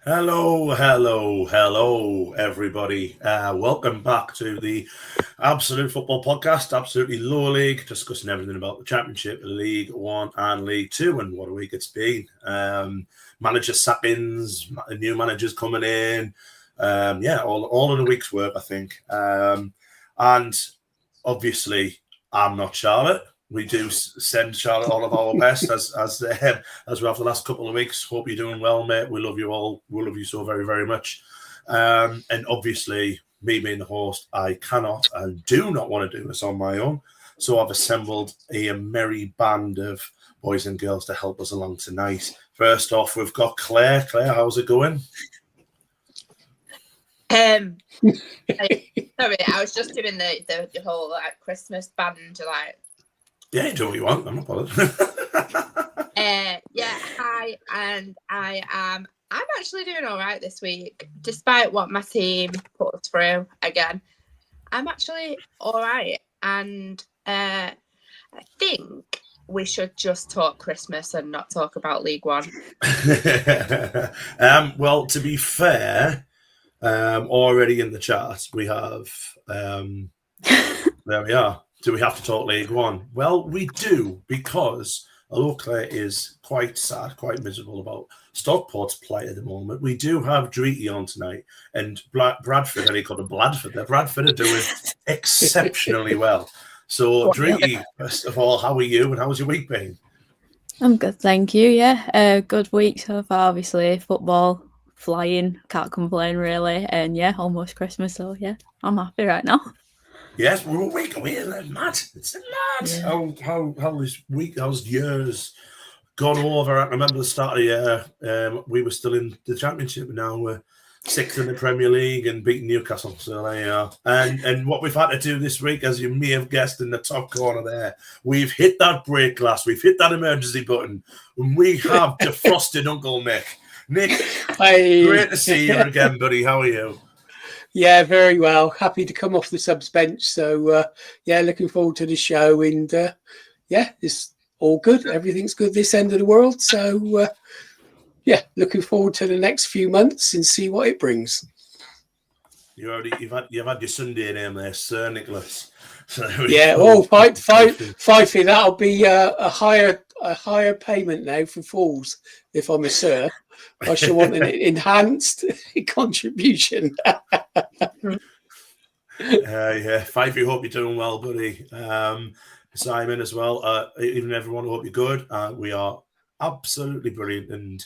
Hello, everybody. Welcome back to the Absolute Football Podcast, Absolutely Lower League, discussing everything about the Championship, League One and League Two, and what a week it's been. Manager sackings, new managers coming in, all in a week's work, I think. And obviously, I'm not Charlotte. We do send Charlotte all of our best as we have the last couple of weeks. Hope you're doing well, mate. We love you all. We love you so very, very much. And obviously, me being the host, I cannot and do not want to do this on my own. So I've assembled a merry band of boys and girls to help us along tonight. First off, we've got Claire. Claire, how's it going? Sorry, I was just doing the whole Christmas band Yeah, do what you want. I'm not bothered. Hi, and I'm actually doing all right this week, despite what my team put us through. Again, I'm actually all right, and I think we should just talk Christmas and not talk about League One. Well, to be fair, already in the chat we have. There we are. Do we have to talk League One? Well, we do, because although Claire is quite sad, quite miserable about Stockport's play at the moment, we do have Dreety on tonight, and Bradford, and he called him Bladford there. Bradford are doing exceptionally well. So, Dreety, first of all, how are you, and how's your week been? I'm good, thank you. Yeah, good week so far. Obviously, football, flying, can't complain really, and almost Christmas. So I'm happy right now. Yes, we're a week away. It's mad. It's mad. Yeah. How this week, how's years gone over? I remember the start of the year, we were still in the Championship, and now we're 6th in the Premier League and beating Newcastle. So there you are. And what we've had to do this week, as you may have guessed in the top corner there, we've hit that break glass, we've hit that emergency button, and we have defrosted Uncle Nick. Nick, great to see you again, buddy. How are you? Yeah, very well. Happy to come off the subs bench. So, looking forward to the show. And, it's all good. Everything's good this end of the world. So, looking forward to the next few months and see what it brings. You've had your Sunday name there, Sir Nicholas. So Fifey, that'll be a higher payment now for fools if I'm a sir. I shall want an enhanced contribution. Fifey, hope you're doing well, buddy. Simon as well. Even everyone, hope you're good. We are absolutely brilliant. And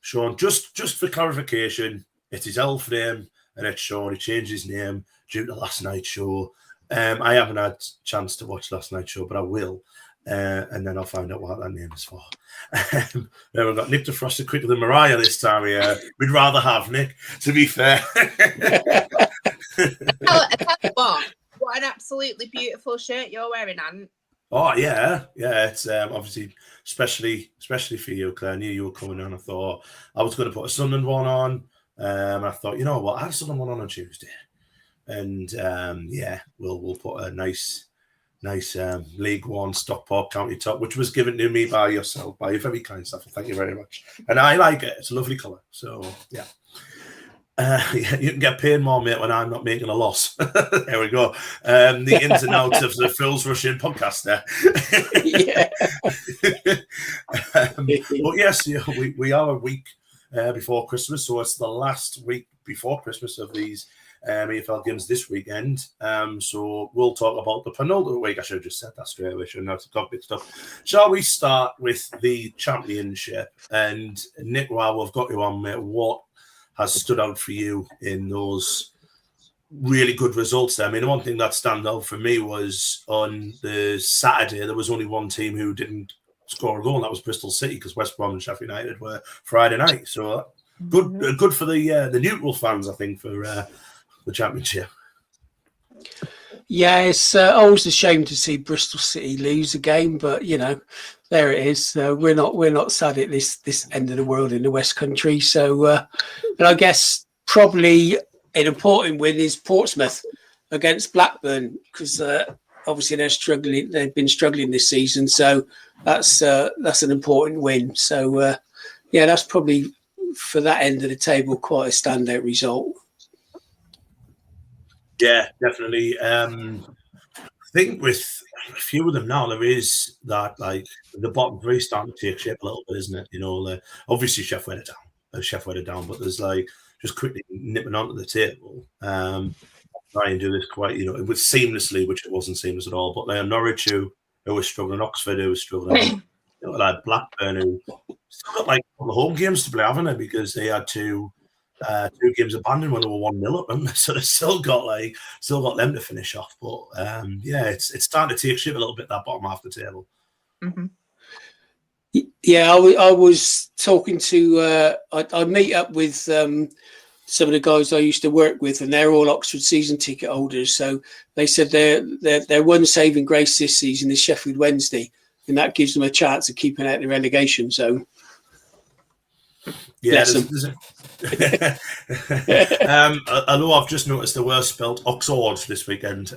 Sean, just for clarification, it's his elf name, and it's Sean. He changed his name due to last night's show. I haven't had a chance to watch last night's show, but I will. And then I'll find out what that name is for. Then we've got Nick defrosted quicker than Mariah this time. We'd rather have Nick, to be fair. Tell you what an absolutely beautiful shirt you're wearing, Ant. Oh yeah. It's obviously especially for you, Claire. I knew you were coming on. I thought I was going to put a Sunderland one on. I thought, you know what, I had a Sunderland one on Tuesday, and we'll put a nice League One Stockport County top, which was given to me by yourself, by your very kind self. Thank you very much. And I like it. It's a lovely colour. So, yeah. You can get paid more, mate, when I'm not making a loss. There we go. The ins and outs of the Phil's Russian podcast there. But yes, we are a week before Christmas, so it's the last week before Christmas of these EFL games this weekend. So we'll talk about the penultimate week. I should have just said that straight away. Shouldn't have got bit stuff. Shall we start with the Championship? And Nick, while we've got you on, mate, what has stood out for you in those really good results there? I mean, the one thing that stands out for me was on the Saturday, there was only one team who didn't score a goal, and that was Bristol City, because West Brom and Sheffield United were Friday night. So good for the neutral fans, I think, for the Championship. Yeah, it's always a shame to see Bristol City lose a game, but there it is. We're not sad at this end of the world in the West Country. So, and I guess probably an important win is Portsmouth against Blackburn, because obviously they're struggling. They've been struggling this season, so that's an important win. So, that's probably for that end of the table, quite a standout result. Yeah, definitely. I think with a few of them now, there is that, like, the bottom three starting to take shape a little bit, isn't it? You know, obviously Sheffield are down, but there's like just quickly nipping onto the table. Try and do this quite, you know, it was seamlessly, which it wasn't seamless at all. But Norwich, who was struggling, Oxford, who was struggling, you know, like Blackburn, who still got like a couple of home games to play, haven't they? Because they had two games abandoned when they were 1-0 up, and so they've still got them to finish off. But yeah, it's starting to take shape a little bit, that bottom half of the table. Mm-hmm. Yeah, I was talking to I meet up with some of the guys I used to work with, and they're all Oxford season ticket holders. So they said their one saving grace this season is Sheffield Wednesday, and that gives them a chance of keeping out the relegation zone. Yeah, although I've just noticed the worst spelled Oxford this weekend.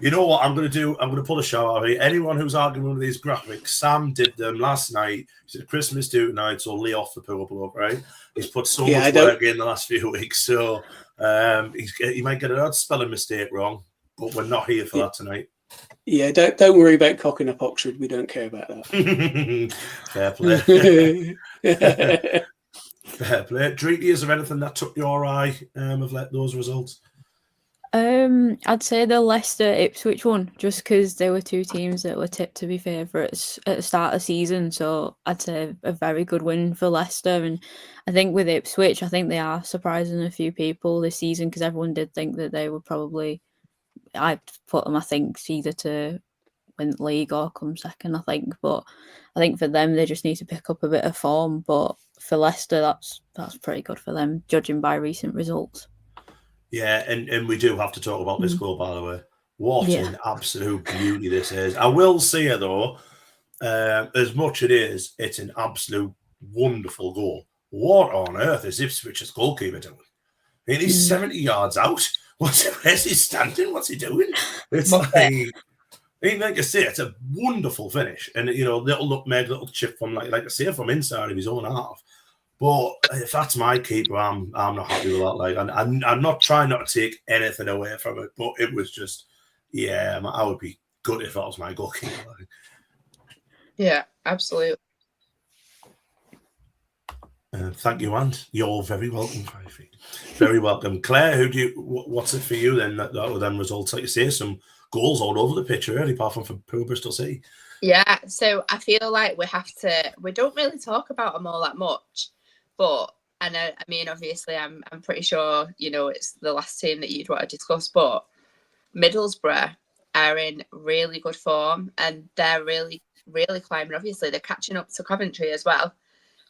You know what I'm going to do? I'm going to pull a shout out here. Anyone who's arguing with these graphics, Sam did them last night. He said Christmas do tonight, so lay off the pool up, right? He's put so much work in the last few weeks, so he might get an odd spelling mistake wrong, but we're not here for that tonight. Yeah, don't worry about cocking up Oxford. We don't care about that. Fair play. Fair play. Dreety, is there anything that took your eye of those results? I'd say the Leicester Ipswich one, just because there were two teams that were tipped to be favourites at the start of the season. So I'd say a very good win for Leicester. And I think with Ipswich, I think they are surprising a few people this season, because everyone did think that they would probably, I'd put them, I think, either to win the league or come second, I think. But I think for them, they just need to pick up a bit of form. But for Leicester, that's pretty good for them, judging by recent results. Yeah, and we do have to talk about this goal, by the way. What an absolute beauty this is. I will say it, though, as much it's an absolute wonderful goal. What on earth is Ipswich's goalkeeper doing? I mean, he's 70 yards out. Where's he standing? What's he doing? It's like I say, it's a wonderful finish. And, you know, little chip from, like I say, from inside of his own half. But if that's my keeper, I'm not happy with that. Like, I'm not trying not to take anything away from it, but it was just, yeah, I would be good if that was my goalkeeper. Yeah, absolutely. Thank you, and you're very welcome, Fifi. Very welcome, Claire. What's it for you then? That were them results, like you say, some goals all over the pitch, really, apart from for poor Bristol City. Yeah, so I feel like we don't really talk about them all that much. But, and I mean, obviously, I'm pretty sure, you know, it's the last team that you'd want to discuss, but Middlesbrough are in really good form, and they're really, really climbing. Obviously, they're catching up to Coventry as well.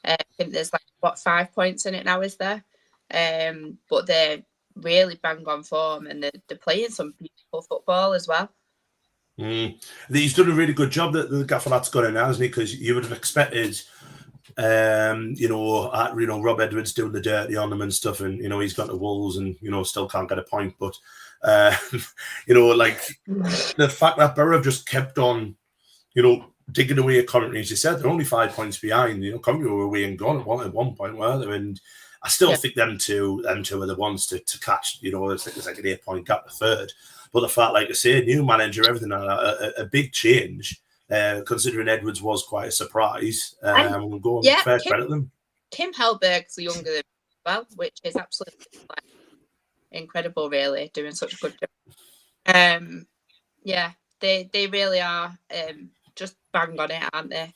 I think there's 5 points in it now, is there? But they're really bang on form, and they're playing some beautiful football as well. He's done a really good job, the gaffer that's got in now, hasn't he? Because you would have expected... Rob Edwards doing the dirty on them and stuff, and you know he's gone to Wolves and you know still can't get a point. But the fact that Borough have just kept on, you know, digging away at Coventry, as you said, they're only 5 points behind. You know, Coventry were away and gone at one point, weren't they? And I still think them two are the ones to catch. You know, I think there's like an 8 point gap to third. But the fact, like I say, new manager, everything, a big change. Considering Edwards was quite a surprise, we'll go on fair credit them. Kim Hellberg's younger than me as well, which is absolutely incredible, really, doing such a good job. Yeah, they really are just bang on it, aren't they?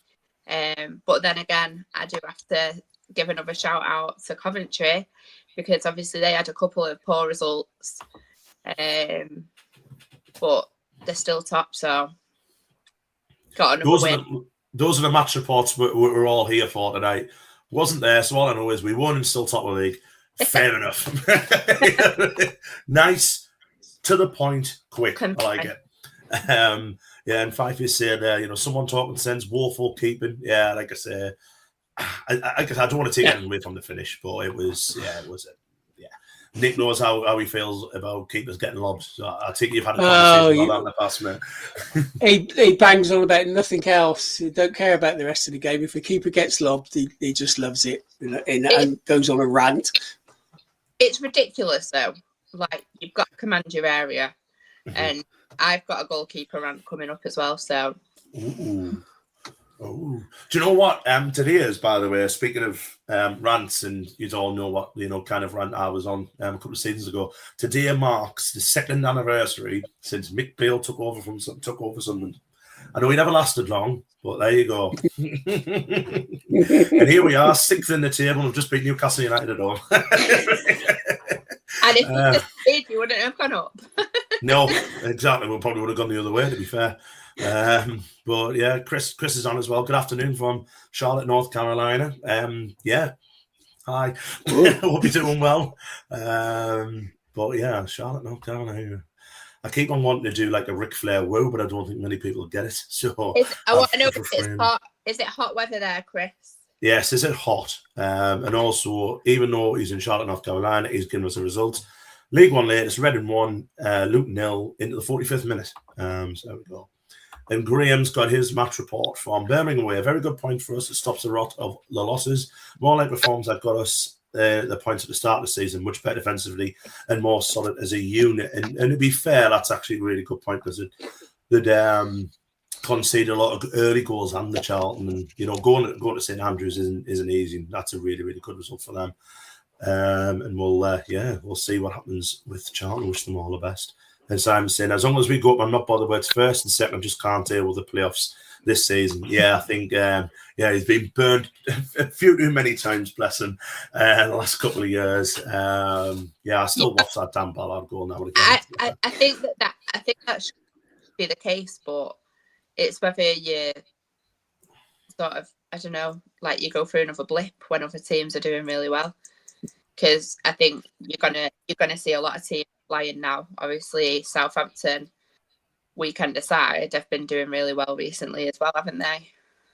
But then again, I do have to give another shout out to Coventry, because obviously they had a couple of poor results, but they're still top, so. Those are the match reports we're all here for tonight. Wasn't there, so all I know is we won and still top of the league. Fair enough. Nice, to the point, quick. I like it. And Fife is saying there, you know, someone talking sense, woeful keeping. Yeah, like I say, I don't want to take anything away from the finish, but it was Nick knows how he feels about keepers getting lobbed. So I think you've had a conversation about that in the past, mate. He bangs on about nothing else. He don't care about the rest of the game. If a keeper gets lobbed, he just loves it, and goes on a rant. It's ridiculous, though. Like, you've got to command your area. And I've got a goalkeeper rant coming up as well, so... Ooh. Oh, do you know what? Today is, by the way, speaking of rants, and you all know what kind of rant I was on a couple of seasons ago. Today marks the 2nd anniversary since Mick Beale took over Sunderland. I know he never lasted long, but there you go. And here we are, 6th in the table. We've just beat Newcastle United at home. And if you just did, you wouldn't have gone up. No, exactly. We probably would have gone the other way, to be fair. But yeah, Chris is on as well. Good afternoon from Charlotte, North Carolina. Yeah, hi. Hope you're doing well. But yeah, Charlotte, North Carolina. I keep on wanting to do like a Ric Flair woo, but I don't think many people get it. So I want to know if it's hot. Is it hot weather there, Chris? Yes, is it hot? And also, even though he's in Charlotte, North Carolina, he's given us a result. League One latest, Reading 1, Luton 0 into the 45th minute. So there we go. And Graham's got his match report from Birmingham away. A very good point for us. It stops a lot of the losses. More like performance that got us the points at the start of the season, much better defensively and more solid as a unit. And to be fair, that's actually a really good point because they'd concede a lot of early goals and the Charlton. And, going to St Andrews isn't easy. That's a really, really good result for them. And we'll see what happens with Charlton. Wish them all the best. And Simon's saying, as long as we go up, I'm not bothered with first and second. I just can't deal with the playoffs this season. Yeah, I think, he's been burned a few too many times, bless him, the last couple of years. I still watch that damn Ballard goal now and again. I think that should be the case, but it's whether you sort of, I don't know, like you go through another blip when other teams are doing really well. Because I think you're gonna see a lot of teams flying now. Obviously, Southampton, weekend aside, have been doing really well recently as well, haven't they?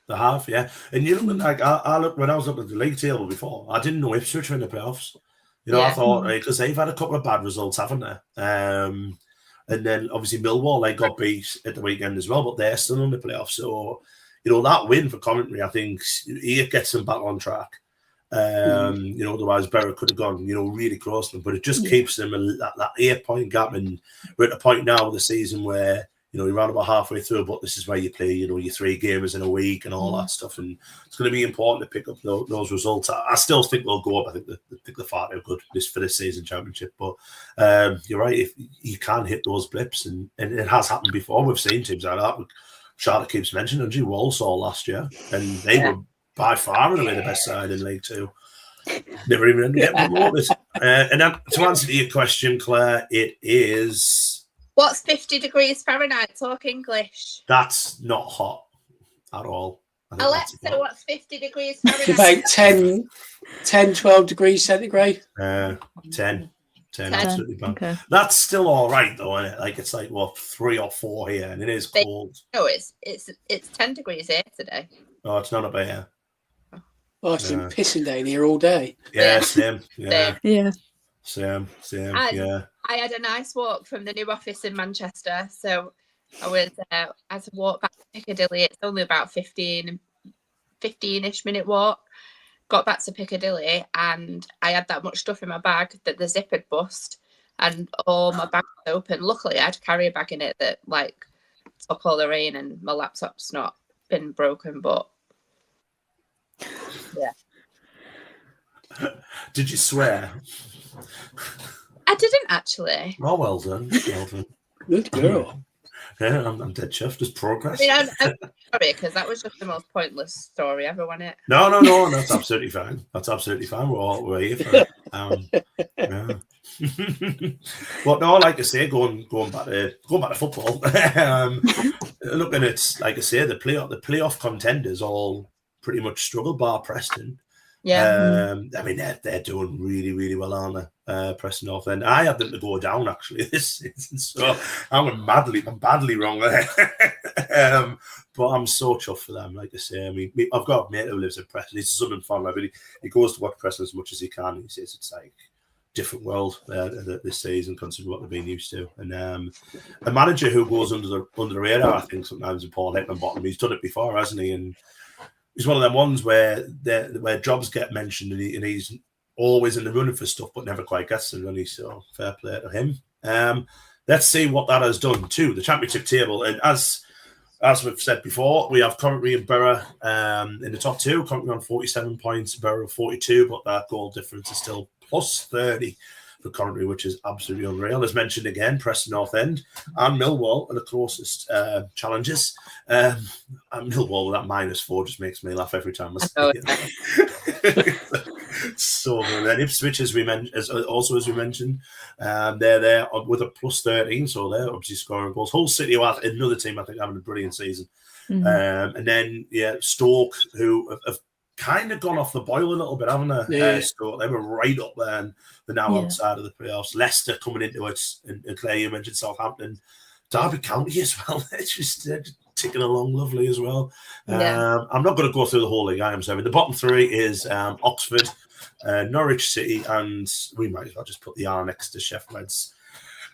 They have, yeah. And you look like I looked when I was up at the league table before. I didn't know Ipswich were in the playoffs. I thought because they've had a couple of bad results, haven't they? And then obviously Millwall they got beat at the weekend as well, but they're still in the playoffs. So that win for Coventry, I think, it gets them back on track. Otherwise Berwick could have gone, really close to them, but it just keeps them that 8-point gap. And we're at a point now of the season where, you're around about halfway through, but this is where you play, your 3 gamers in a week and all that stuff. And it's going to be important to pick up those results. I still think they'll go up. I think they're far too good for this season championship. But you're right, if you can hit those blips, and it has happened before. We've seen teams like that. Charlotte keeps mentioning, and Walsall last year, and they were by far and away the best side in League Two. Never even ended up getting promoted. And then, to answer your question, Claire, it is... What's 50 degrees Fahrenheit? Talk English. That's not hot at all. Alexa, what's 50 degrees Fahrenheit? It's about 10, 12 degrees centigrade. 10, absolutely bad. Okay. That's still all right, though, isn't it? Like, it's like, 3 or 4 here, and it is cold. No, it's 10 degrees here today. Oh, it's not up here. Oh, it's been pissing down here all day. Yeah, same. Yeah. Same. I had a nice walk from the new office in Manchester. So I had to walk back to Piccadilly. It's only about 15-ish minute walk. Got back to Piccadilly and I had that much stuff in my bag that the zip had bust and all my bags open. Luckily, I had a carrier bag in it that took all the rain and my laptop's not been broken, but yeah. Did you swear? I didn't actually. Oh, well done. Good girl. Yeah, I'm dead chuffed. There's progress. I'm sorry because that was just the most pointless story ever, wasn't it? No. That's absolutely fine. We're here for it. But no, like I say, going back to football. Looking at, like I say, the playoff contenders all pretty much struggle, bar Preston. Yeah. They're doing really, really well, aren't they? Preston North End. I had them to go down actually this season, so I'm badly wrong there. But I'm so chuffed for them. Like I say, I've got a mate who lives in Preston. He's a Sunderland fan. He goes to watch Preston as much as he can. He says it's like different world this season, considering what they've been used to. And a manager who goes under the radar, I think, sometimes with Paul Heckingbottom. He's done it before, hasn't he? And he's one of them ones where jobs get mentioned, and he's always in the running for stuff, but never quite gets them. And so fair play to him. Let's see what that has done to the Championship table. And as we've said before, we have Coventry and Borough in the top two. Coventry on 47 points, Borough 42, but that goal difference is still plus 30 for Coventry, which is absolutely unreal. As mentioned again, Preston North End and Millwall are the closest challenges. And Millwall with that -4 just makes me laugh every time I see it. So good. And Ipswich, as we mentioned, they're there with a plus 13, so they're obviously scoring goals. Hull City, who are another team, I think, having a brilliant season. And then Stoke, who have kind of gone off the boil a little bit, haven't they? Yeah. Stoke, they were right up there, and they're now outside of the playoffs. Leicester coming into it, and Claire, you mentioned Southampton, Derby County as well. It's just ticking along lovely as well. I'm not going to go through the whole league. I am sorry. The bottom three is Oxford, Norwich City, and we might as well just put the R next to Sheffield Wednesday's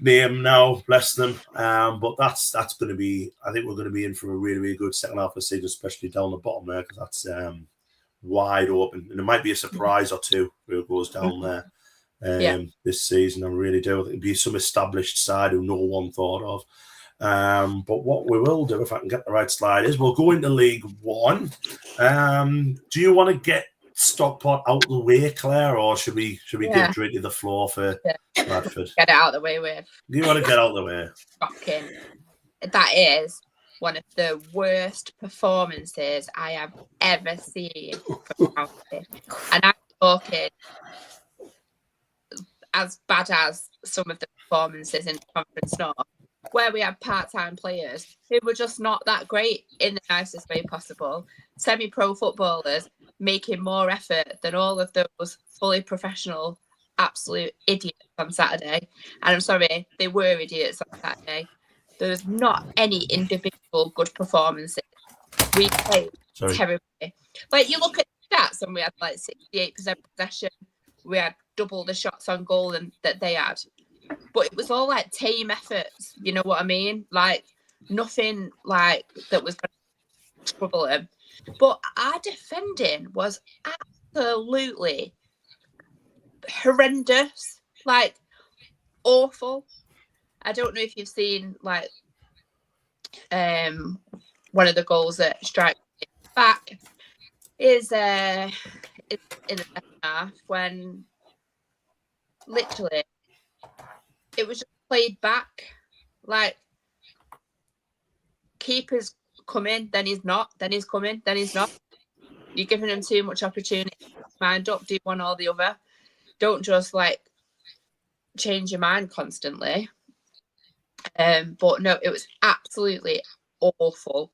name now, bless them. But that's going to be, I think we're going to be in for a really, really good second half of the season, especially down the bottom there, because that's wide open. And there might be a surprise or two who goes down there this season. I really do. I think it'll be some established side who no one thought of. But what we will do, if I can get the right slide, is we'll go into League One. Do you want to get Stockport out of the way, Claire, or should we give Dritty the floor for Bradford? Get it out of the way with. You want to get out of the way? Shocking. That is one of the worst performances I have ever seen from County. And I'm talking as bad as some of the performances in Conference North, where we had part-time players who were just not that great in the nicest way possible. Semi-pro footballers making more effort than all of those fully professional, absolute idiots on Saturday. And I'm sorry, they were idiots on Saturday. There was not any individual good performances. We played terribly. Like, you look at the stats, and we had like 68% possession. We had double the shots on goal that they had. But it was all like team efforts, you know what I mean? Like, nothing like that was going to trouble them. But our defending was absolutely horrendous, like awful. I don't know if you've seen like one of the goals that Strike back is in the second half, when literally it was just played back. Like, keeper's coming, then he's not, then he's coming, then he's not. You're giving him too much opportunity. Mind up, do one or the other. Don't just like change your mind constantly. But no, it was absolutely awful.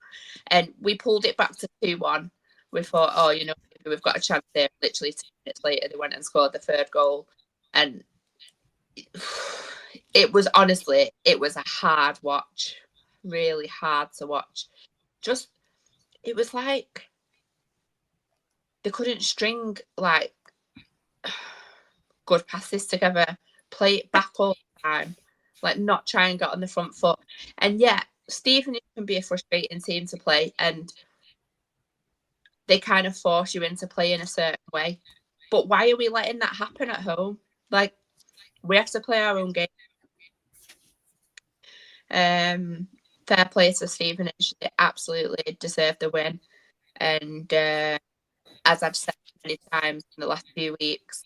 And we pulled it back to 2-1. We thought, oh, you know, we've got a chance there. Literally 2 minutes later, they went and scored the third goal. And it was honestly, it was a hard watch. Really hard to watch. Just, it was like they couldn't string like good passes together, play it back all the time, like not try and get on the front foot. And yet, Stevenage can be a frustrating team to play, and they kind of force you into playing a certain way. But why are we letting that happen at home? Like, we have to play our own game. Fair play to Stevenage. They absolutely deserve the win. And as I've said many times in the last few weeks,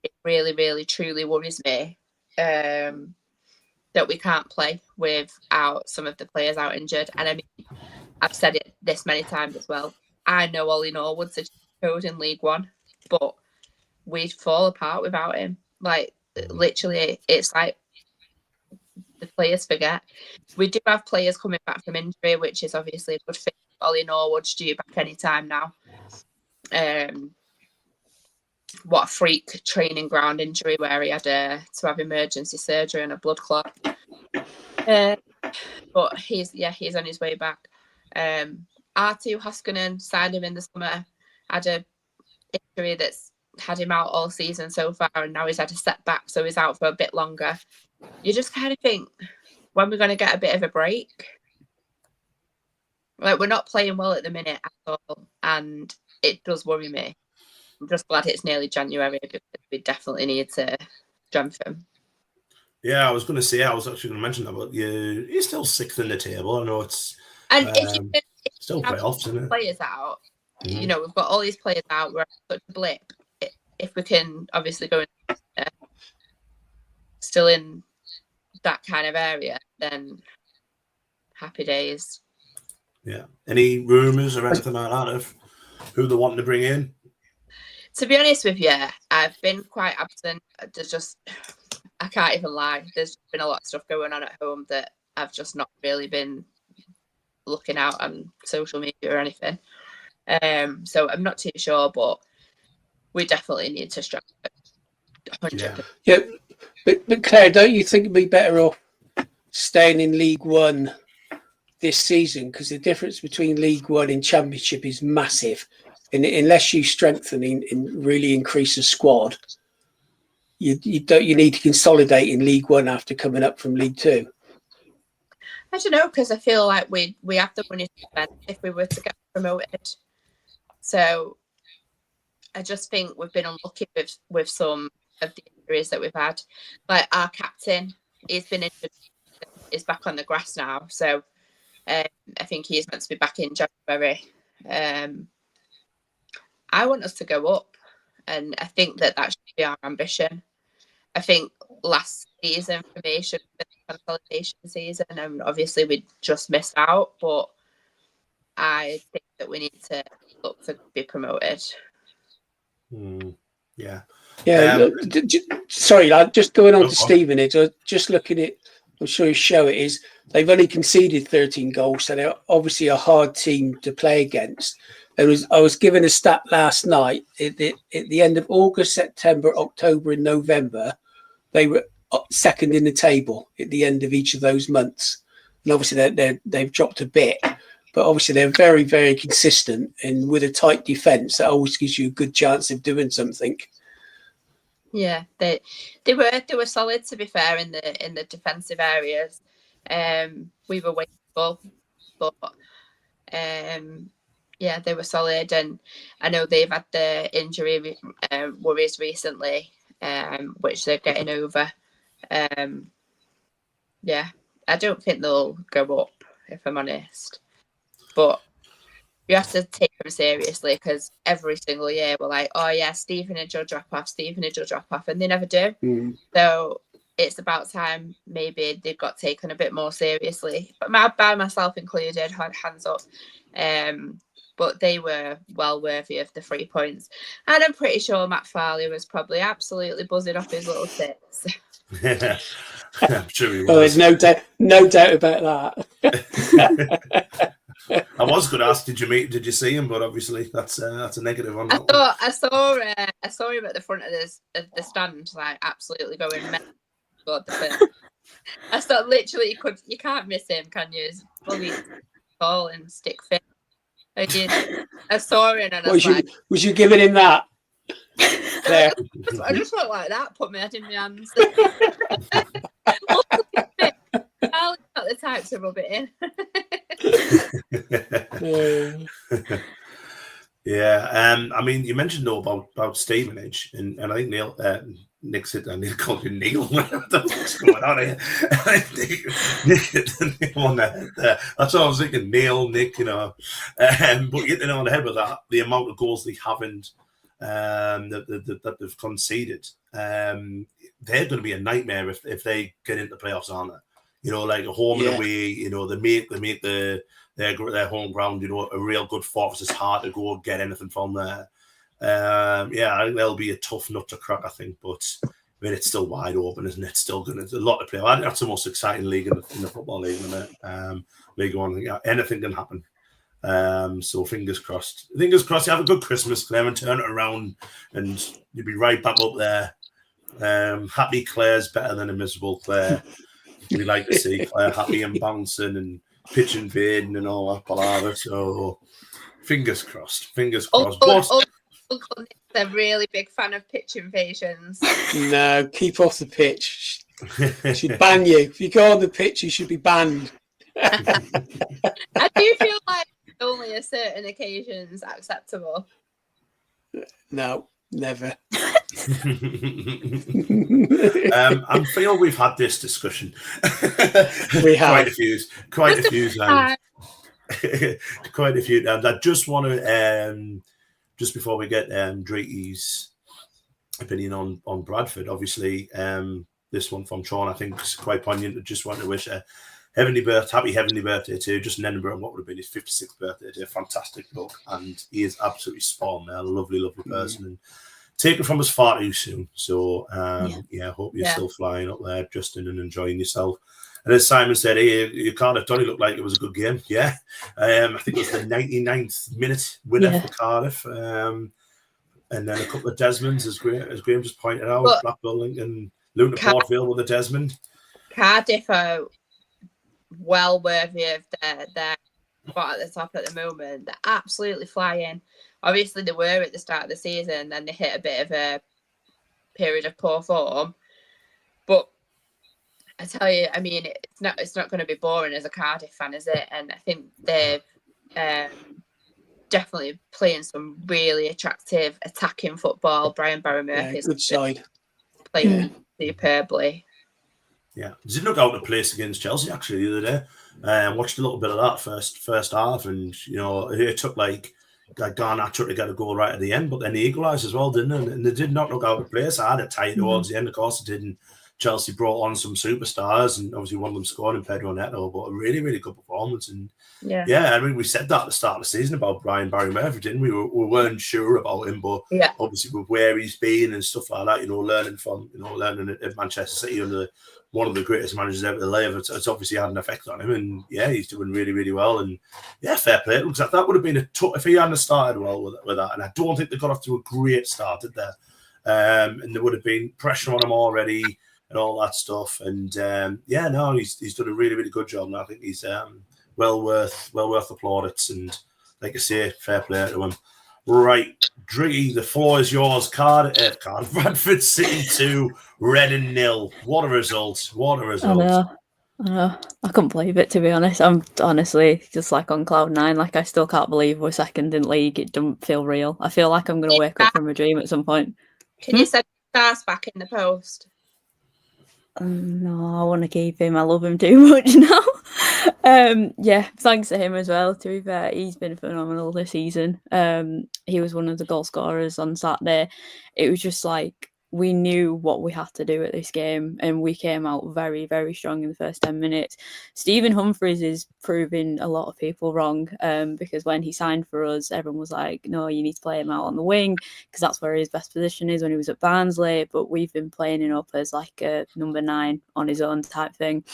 it really, really, truly worries me that we can't play without some of the players out injured. And I mean, I've said it this many times as well. I know Ollie Norwood's a code in League One, but we'd fall apart without him. Like, literally, it's like the players forget. We do have players coming back from injury, which is obviously a good thing. Ollie Norwood's due back any time now. What a freak training ground injury where he had to have emergency surgery and a blood clot. But he's on his way back. R2 Haskinen signed him in the summer, had a injury that's had him out all season so far, and now he's had a setback, so he's out for a bit longer. You just kind of think, when we're going to get a bit of a break? Like, we're not playing well at the minute at all, and it does worry me. I'm just glad it's nearly January, because we definitely need to strengthen. Yeah, I was going to say, I was actually going to mention that, but you're still sixth in the table. I know it's if you still playoffs, isn't it? Players out, you know, we've got all these players out. We're at such a blip. If we can obviously go in, still in that kind of area, then happy days. Yeah. Any rumours or anything like that of who they're wanting to bring in? To be honest with you, I've been quite absent. I can't even lie. There's been a lot of stuff going on at home that I've just not really been looking out on social media or anything. So I'm not too sure, but we definitely need to strike 100%. Yeah, but Claire, don't you think it'd be better off staying in League One this season? Because the difference between League One and Championship is massive. And unless you strengthen and really increase the squad, you need to consolidate in League One after coming up from League Two. I don't know, because I feel like we have the money to spend if we were to get promoted. So I just think we've been unlucky with some of the injuries that we've had. Like our captain, he's been injured, is back on the grass now. So I think he's meant to be back in January. I want us to go up, and I think that should be our ambition. I think last season for me should have been the consolidation season, and obviously we just missed out. But I think that we need to look to be promoted. Yeah. Sorry, just going on to Stevenage. Just looking at, I'm sure you show it is they've only conceded 13 goals, so they're obviously a hard team to play against. I was given a stat last night. At the end of August, September, October, and November, they were second in the table at the end of each of those months. And obviously they've dropped a bit, but obviously they're very, very consistent. And with a tight defence, that always gives you a good chance of doing something. Yeah, they were solid, to be fair, in the defensive areas. We were wasteful, but yeah, they were solid, and I know they've had the injury worries recently, which they're getting over. Yeah, I don't think they'll go up, if I'm honest, but you have to take them seriously, because every single year we're like, oh yeah, Stevenage will drop off, and they never do. So it's about time maybe they got taken a bit more seriously, but by myself included, hands up. But they were well worthy of the 3 points, and I'm pretty sure Matt Farley was probably absolutely buzzing off his little tits. Yeah, I'm sure he was. Oh, there's no doubt about that. I was going to ask, did you see him? But obviously that's a negative one. I saw him at the front of the stand, like absolutely going mad. I thought literally you can't miss him, can you? He's probably tall and stick fit. I saw him and I was you giving him that? There. I just went like that, put my head in my hands. I'll not the type to rub it in. Yeah, I mean, you mentioned though about Stevenage, and I think Nick said I need to call you Neil. What's going on here? Nick on the head. That's what I was thinking. Neil, Nick, you know. But hitting on the head with that, the amount of goals they haven't that they've conceded, they're going to be a nightmare if they get into playoffs, aren't they? You know, like a home and away. You know, they make their home ground, you know, a real good fortress. It's hard to go get anything from there. I think they'll be a tough nut to crack, I think, but I mean, it's still wide open, isn't it? It's still going to a lot to play. I think that's the most exciting league in the football league, isn't it? League One, yeah, anything can happen. So fingers crossed. You have a good Christmas, Claire, and turn it around, and you'll be right back up there. Happy Claire's better than a miserable Claire. We like to see Claire happy and bouncing and pitch invading and all that palaver. So fingers crossed. Uncle Nick a really big fan of pitch invasions. No, keep off the pitch. Should ban you. If you go on the pitch, you should be banned. I do feel like only a certain occasions acceptable. No, never. I feel we've had this discussion. We have quite a few times. Quite a few times. I just want to, just before we get Dreety's opinion on Bradford, obviously, this one from Sean, I think, is quite poignant. I just want to wish a happy heavenly birthday to Justin Edinburgh, what would have been his 56th birthday to a fantastic bloke, and he is absolutely spot on there, a lovely person, and taken from us far too soon. So I hope you're still flying up there, Justin, and enjoying yourself. And as Simon said, hey, you can't have done it look like it was a good game. Yeah, I think it was the 99th minute winner for Cardiff, and then a couple of Desmonds, as Graham just pointed out, Blackburn, Lincoln, Luton, Portville with a Desmond. Cardiff are well worthy of their spot at the top at the moment. They're absolutely flying. Obviously, they were at the start of the season, then they hit a bit of a period of poor form. But I tell you, I mean, it's not going to be boring as a Cardiff fan, is it? And I think they're definitely playing some really attractive attacking football. Brian Barrow-Murphy is good side, playing superbly. Yeah, did look out of place against Chelsea actually the other day. I watched a little bit of that first half, and it took like Garnacho to get a goal right at the end, but then they equalised as well, didn't it? And they did not look out of place. I had it tight towards the end, of course it didn't. Chelsea brought on some superstars, and obviously one of them scored in Pedro Neto, but a really, really good performance. And I mean, we said that at the start of the season about Brian Barry-Murphy, didn't we? We weren't sure about him, but obviously with where he's been and stuff like that, learning at Manchester City under one of the greatest managers ever to live, it's obviously had an effect on him. And he's doing really, really well. And fair play. It looks like that would have been a tough if he hadn't started well with that. And I don't think they got off to a great start, did they? And there would have been pressure on him already and all that stuff. And he's done a really, really good job. And I think he's well worth the plaudits. And like I say, fair play to him. Right, Driggy, the floor is yours. Bradford City 2, Reading 0. What a result! What a result! I know. I couldn't believe it, to be honest. I'm honestly just like on cloud nine. Like, I still can't believe we're second in league. It doesn't feel real. I feel like I'm going to wake up from a dream at some point. Can you send stars back in the post? No, I want to keep him. I love him too much now. Thanks to him as well. To be fair, he's been phenomenal this season. He was one of the goal scorers on Saturday. It was just like we knew what we had to do at this game, and we came out very, very strong in the first 10 minutes. Stephen Humphries is proving a lot of people wrong, because when he signed for us, everyone was like, no, you need to play him out on the wing, because that's where his best position is when he was at Barnsley. But we've been playing him up as like a number 9 on his own type thing.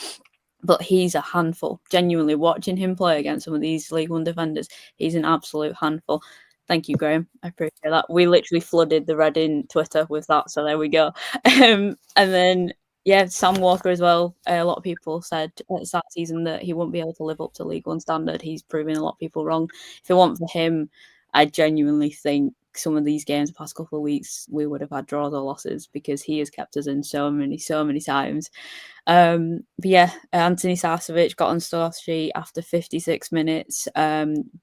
But he's a handful. Genuinely, watching him play against some of these League One defenders, he's an absolute handful. Thank you, Graham. I appreciate that. We literally flooded the Reading Twitter with that, so there we go. And then, Sam Walker as well. A lot of people said at the start of the season that he wouldn't be able to live up to League One standard. He's proving a lot of people wrong. If it weren't for him, I genuinely think some of these games the past couple of weeks we would have had draws or losses, because he has kept us in so many times. Anthony Sarcevic got on score sheet after 56 minutes.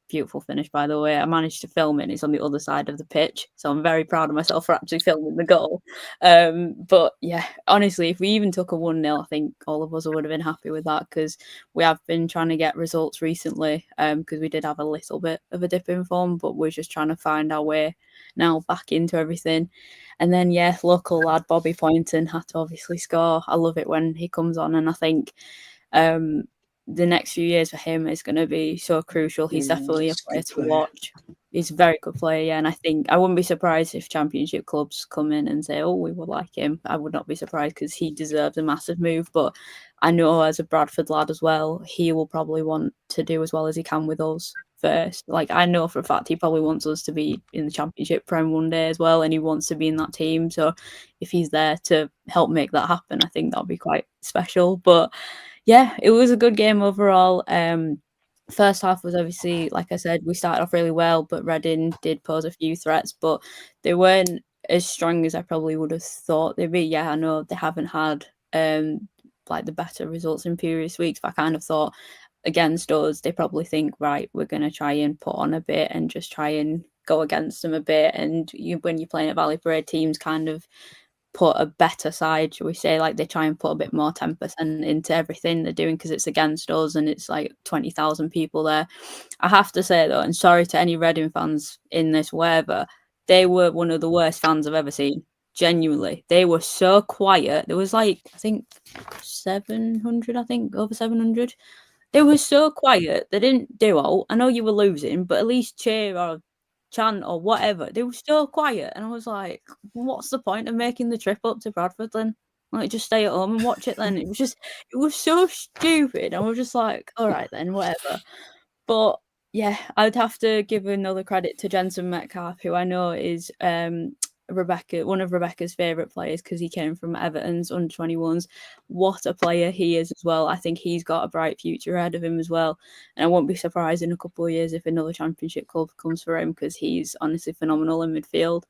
Beautiful finish, by the way. I managed to film it, and it's on the other side of the pitch, so I'm very proud of myself for actually filming the goal. Honestly, if we even took a 1-0, I think all of us would have been happy with that, because we have been trying to get results recently, because we did have a little bit of a dip in form, but we're just trying to find our way now back into everything. And then, local lad Bobby Poynton had to obviously score. I love it when he comes on, and I think the next few years for him is going to be so crucial. He's definitely a player to watch. He's a very good player, and I think I wouldn't be surprised if Championship clubs come in and say, oh, we would like him. I would not be surprised, because he deserves a massive move. But I know as a Bradford lad as well, he will probably want to do as well as he can with us first. Like, I know for a fact he probably wants us to be in the Championship Prem one day as well, and he wants to be in that team. So if he's there to help make that happen, I think that'll be quite special. But it was a good game overall. first half was obviously, like I said, we started off really well, but Reading did pose a few threats, but they weren't as strong as I probably would have thought they'd be. Yeah, I know they haven't had like the better results in previous weeks, but I kind of thought against us, they probably think, right, we're going to try and put on a bit and just try and go against them a bit. And when you're playing at Valley Parade, teams kind of put a better side, shall we say, like they try and put a bit more 10% into everything they're doing because it's against us and it's like 20,000 people there. I have to say though, and sorry to any Reading fans in this, wherever, they were one of the worst fans I've ever seen. Genuinely, they were so quiet. There was like, I think 700, over 700. They were so quiet. They didn't do all. I know you were losing, but at least cheer or chant or whatever. They were so quiet, and I was like, what's the point of making the trip up to Bradford then? Like, just stay at home and watch it then. It was so stupid. I was just like, all right then, whatever. But yeah, I'd have to give another credit to Jensen Metcalf, who I know is one of Rebecca's favourite players because he came from Everton's under-21s. What a player he is as well. I think he's got a bright future ahead of him as well. And I won't be surprised in a couple of years if another Championship club comes for him because he's honestly phenomenal in midfield.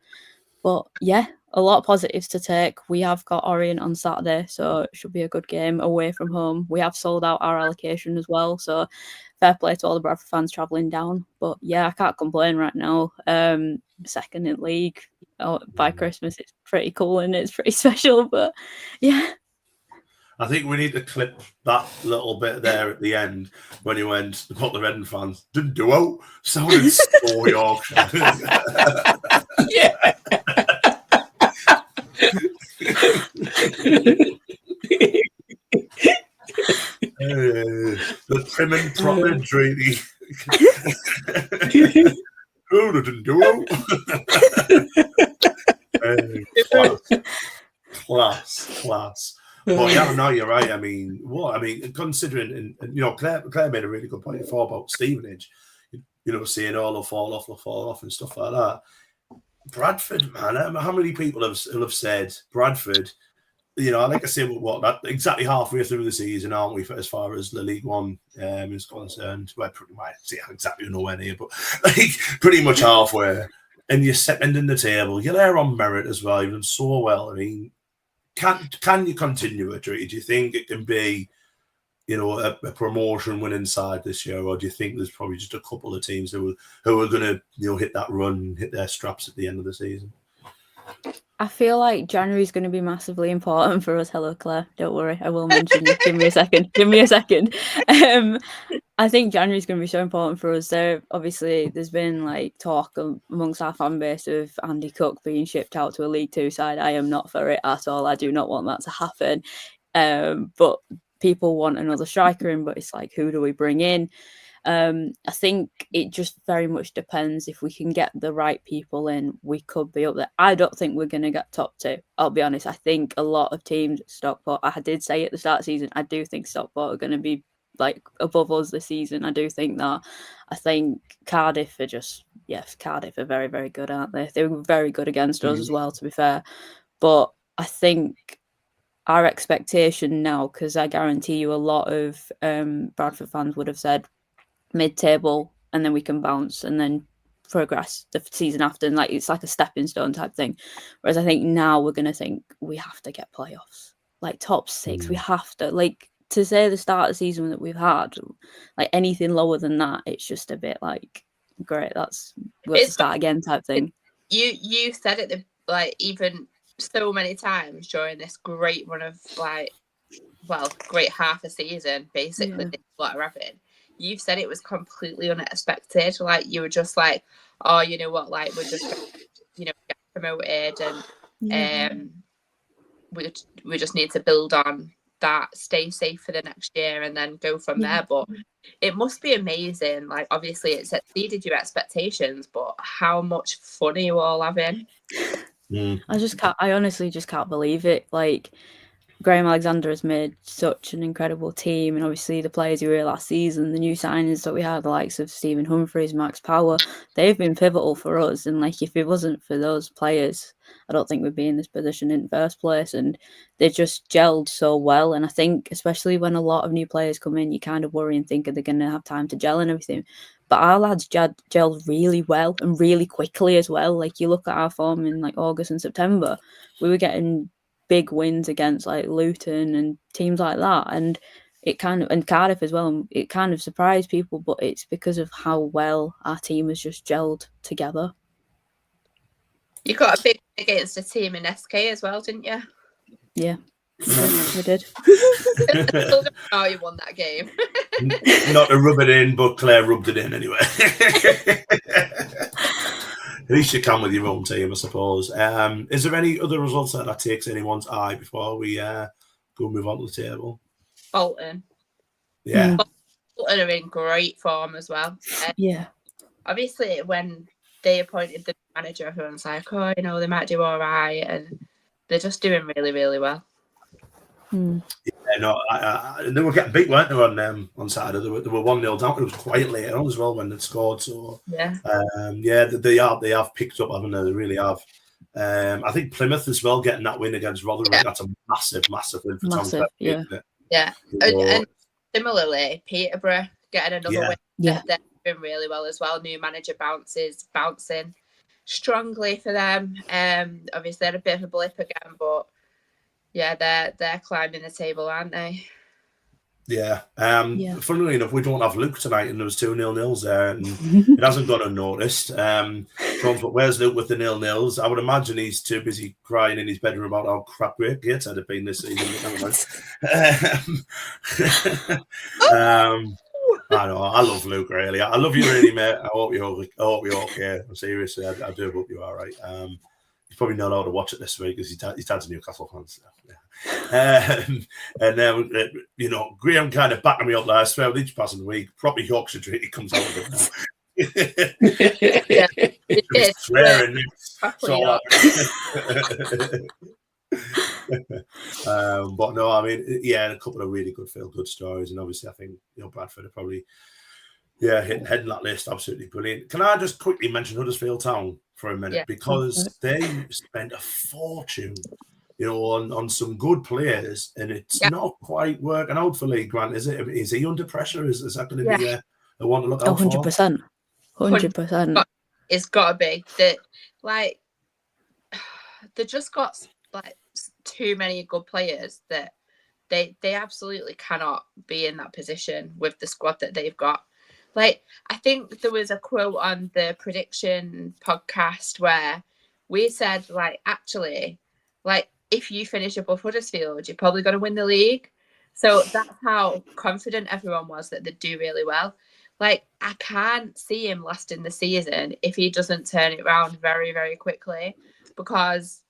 But yeah, a lot of positives to take. We have got Orient on Saturday, so it should be a good game away from home. We have sold out our allocation as well, so fair play to all the Bradford fans travelling down. But yeah, I can't complain right now. Second in league. By Christmas, it's pretty cool and it's pretty special. But yeah, I think we need to clip that little bit there at the end when he went, what the Reading fans didn't do out. Sounded so Yorkshire. Yeah. The prim and proper treaty. Oh, they didn't do out. Class. But yeah, no, you're right. I mean, considering, and Claire made a really good point before about Stevenage, seeing all fall off and stuff like that. Bradford, man, how many people have said Bradford? Like I say, that exactly halfway through the season, aren't we? As far as the League One is concerned, well, pretty much exactly nowhere near, but like pretty much halfway. And you're second in the table. You're there on merit as well. You've done so well. I mean, can you continue it? Do you think it can be, a promotion winning side this year, or do you think there's probably just a couple of teams who are going to, hit that run, hit their straps at the end of the season? I feel like January is going to be massively important for us. Hello, Claire. Don't worry, I will mention you. Give me a second. I think January is going to be so important for us. There's been like talk amongst our fan base of Andy Cook being shipped out to a League Two side. I am not for it at all. I do not want that to happen. But people want another striker in, but it's like, who do we bring in? I think it just very much depends. If we can get the right people in, we could be up there. I don't think we're going to get top two. I'll be honest. I think a lot of teams, Stockport, I did say at the start of the season, I do think Stockport are going to be like above us this season. I do think that. I think Cardiff are very, very good, aren't they? They were very good against us as well, to be fair. But I think our expectation now, because I guarantee you a lot of Bradford fans would have said mid-table and then we can bounce and then progress the season after, and like it's like a stepping stone type thing. Whereas I think now we're going to think we have to get playoffs, like top six. We have to, like, to say the start of the season that we've had, like anything lower than that, it's just a bit like, great, we have to start again type thing. You said it like even so many times during this great run of great half a season, basically. This is what we're having. You've said it was completely unexpected. Like, you were just like, oh, you know what? Like, we're just, get promoted, and we just need to build on that, stay safe for the next year, and then go from there. But it must be amazing. Like, obviously, it's exceeded your expectations, but how much fun are you all having? I honestly just can't believe it. Like, Graham Alexander has made such an incredible team, and obviously the players who were here last season, the new signings that we had, the likes of Stephen Humphreys, Max Power, they've been pivotal for us. And like, if it wasn't for those players, I don't think we'd be in this position in the first place. And they just gelled so well. And I think, especially when a lot of new players come in, you kind of worry and think, are they going to have time to gel and everything? But our lads gelled really well and really quickly as well. Like, you look at our form in like August and September, we were getting big wins against like Luton and teams like that, and it kind of, and Cardiff as well, and it kind of surprised people, but it's because of how well our team has just gelled together. You got a big against a team in SK as well, didn't you? Yeah, we did. Oh, you won that game. Not to rub it in, but Claire rubbed it in anyway. At least you can with your own team, I suppose. Is there any other results that takes anyone's eye before we go move on to the table? Bolton. Yeah. Bolton are in great form as well. Yeah. Obviously, when they appointed the manager, everyone's like, oh, you know, they might do all right. And they're just doing really, really well. Yeah, no, they were getting beat, weren't they, on Saturday? They were 1-0 down. It was quite late on as well when they scored. So they have picked up, haven't they? They really have. I think Plymouth as well, getting that win against Rotherham. Yeah. That's a massive win for Tom. Yeah. Yeah. And similarly, Peterborough getting another win. Yeah. They're doing really well as well. New manager bouncing strongly for them. Obviously, they had a bit of a blip again, but yeah, they're climbing the table, aren't they? Yeah. Funnily enough, we don't have Luke tonight, and there was 2 0-0s there, and it hasn't gone unnoticed. But where's Luke with the 0-0s? I would imagine he's too busy crying in his bedroom about how crap great Gates had been this season. I know. I love Luke, really. I love you, really, mate. I hope you're okay. Seriously, I do hope you're all right. He's probably not allowed to watch it this week because his dad's a Newcastle fan. So, yeah. And then, Graham kind of backing me up there. I swear, with each passing week, proper Yorkshire treat, he comes out of it now. Yeah, swearing. But no, I mean, a couple of really good feel-good stories, and obviously, I think Bradford are probably heading that list. Absolutely brilliant. Can I just quickly mention Huddersfield Town for a minute because they spent a fortune, on some good players, and it's not quite working out for Lee Grant, is it? Is he under pressure? Is that going to be a one to look out 100%. 100%. It's got to be that. Like, they just got like too many good players that they absolutely cannot be in that position with the squad that they've got. Like, I think there was a quote on the prediction podcast where we said, like, actually, like, if you finish above Huddersfield, you're probably going to win the league. So that's how confident everyone was that they'd do really well. Like, I can't see him lasting the season if he doesn't turn it around very, very quickly, because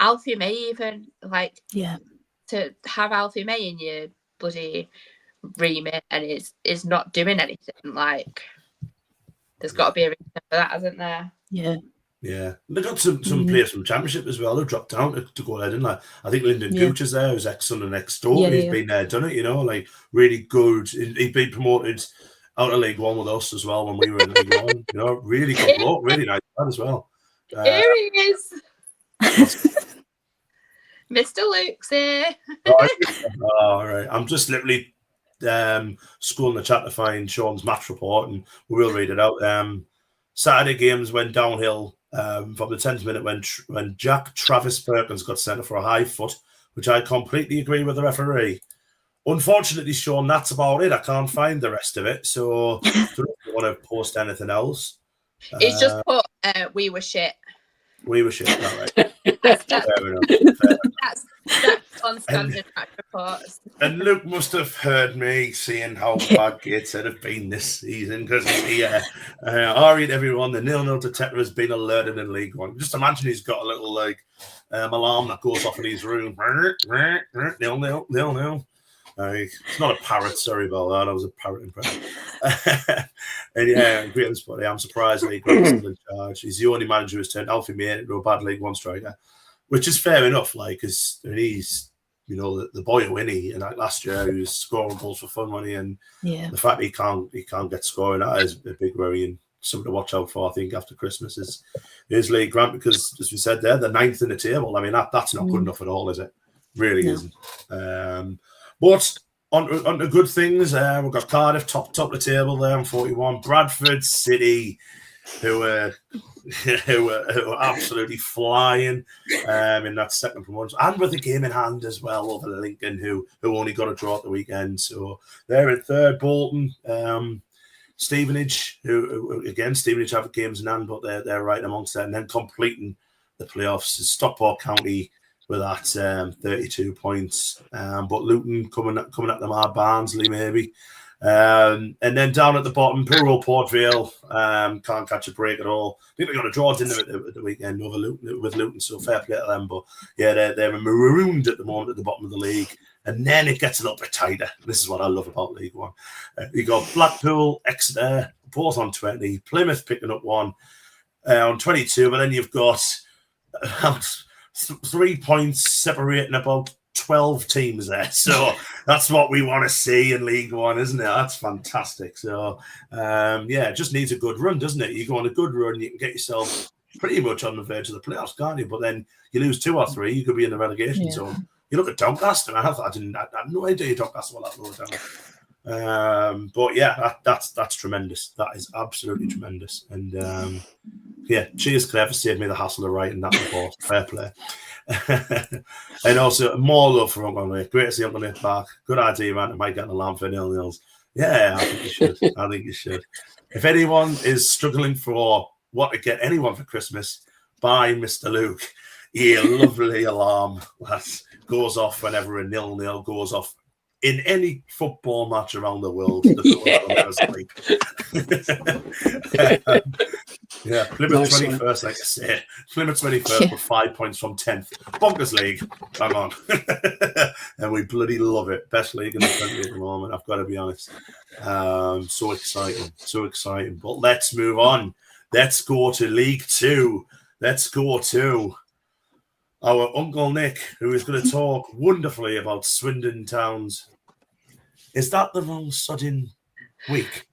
Alfie May even, like, to have Alfie May in your bloody remit and is not doing anything, like, there's got to be a reason for that, hasn't there? Yeah, they got some players from Championship as well who dropped down to go there, didn't they? I think Lyndon Gooch is there, who's ex-Son and ex-Stoke. He's been there, done it, like, really good. He'd been promoted out of League One with us as well when we were in League One. Really good bloke, really nice lad as well. Here he is. Mr. Luke's here. All right. I'm just literally scrolling the chat to find Sean's match report, and we will read it out. Saturday games went downhill from the 10th minute when Jack Travis Perkins got sent for a high foot, which I completely agree with the referee. Unfortunately, Sean, that's about it. I can't find the rest of it. So I don't want to post anything else. He's just put, we were shit. We were shit, all right. Fair enough. That's on standard match reports. And Luke must have heard me saying how bad Gateshead have been this season, because alright, everyone, the 0-0 to Tetra has been alerted in League One. Just imagine he's got a little alarm that goes off in his room. 0-0. It's not a parrot, sorry about that. I was a parrot impression. And Graham's funny. I'm surprised Lee Grant's still in charge. He's the only manager who's turned Alfie May into a bad League One striker. which is fair enough. Like, because he's, you know, the boy Winnie, and like last year he was scoring goals for fun money, and the fact he can't get scoring, that is a big worry and something to watch out for. I think after Christmas is Lee Grant, because as we said there, the 9th in the table. I mean, that's not good enough at all, is it? Really isn't. But on to good things. We've got Cardiff top of the table there on 41. Bradford City, who are absolutely flying in that second promotion, and with a game in hand as well over Lincoln, who only got a draw at the weekend. So they're in third. Bolton, Stevenage, who again, Stevenage have games in hand, but they're right amongst that. And then completing the playoffs is Stockport County with that 32 points. But Luton coming at them are Barnsley maybe. And then down at the bottom, Poole Port Vale can't catch a break at all. I think they got a draw, didn't they, at the weekend over with Luton, so fair play to them. But yeah, they're marooned at the moment at the bottom of the league. And then it gets a little bit tighter. This is what I love about League One. You got Blackpool, Exeter, both on 20, Plymouth picking up one on 22, but then you've got 3 points separating about 12 teams there. So that's what we want to see in League One, isn't it? That's fantastic. So, it just needs a good run, doesn't it? You go on a good run, you can get yourself pretty much on the verge of the playoffs, can't you? But then you lose 2 or 3, you could be in the relegation zone. You look at Doncaster, I had no idea Doncaster were that low down. But yeah, that's tremendous. That is absolutely tremendous. And cheers, Claire, for saving me the hassle of writing that report. Fair play. And also more love for Uncle Nick. Great to see Uncle Nick back. Good idea, man. I might get an alarm for 0-0s. Yeah, I think you should. If anyone is struggling for what to get anyone for Christmas, buy Mr. Luke a lovely alarm that goes off whenever a 0-0 goes off in any football match around the world. Plymouth 21st, like I said. Plymouth 21st with 5 points from 10th. Bonkers league. Hang on. And we bloody love it. Best league in the country at the moment, I've got to be honest. So exciting. But let's move on. Let's go to League Two. Let's go to our Uncle Nick, who is going to talk wonderfully about Swindon Town's. Is that the wrong sudden week?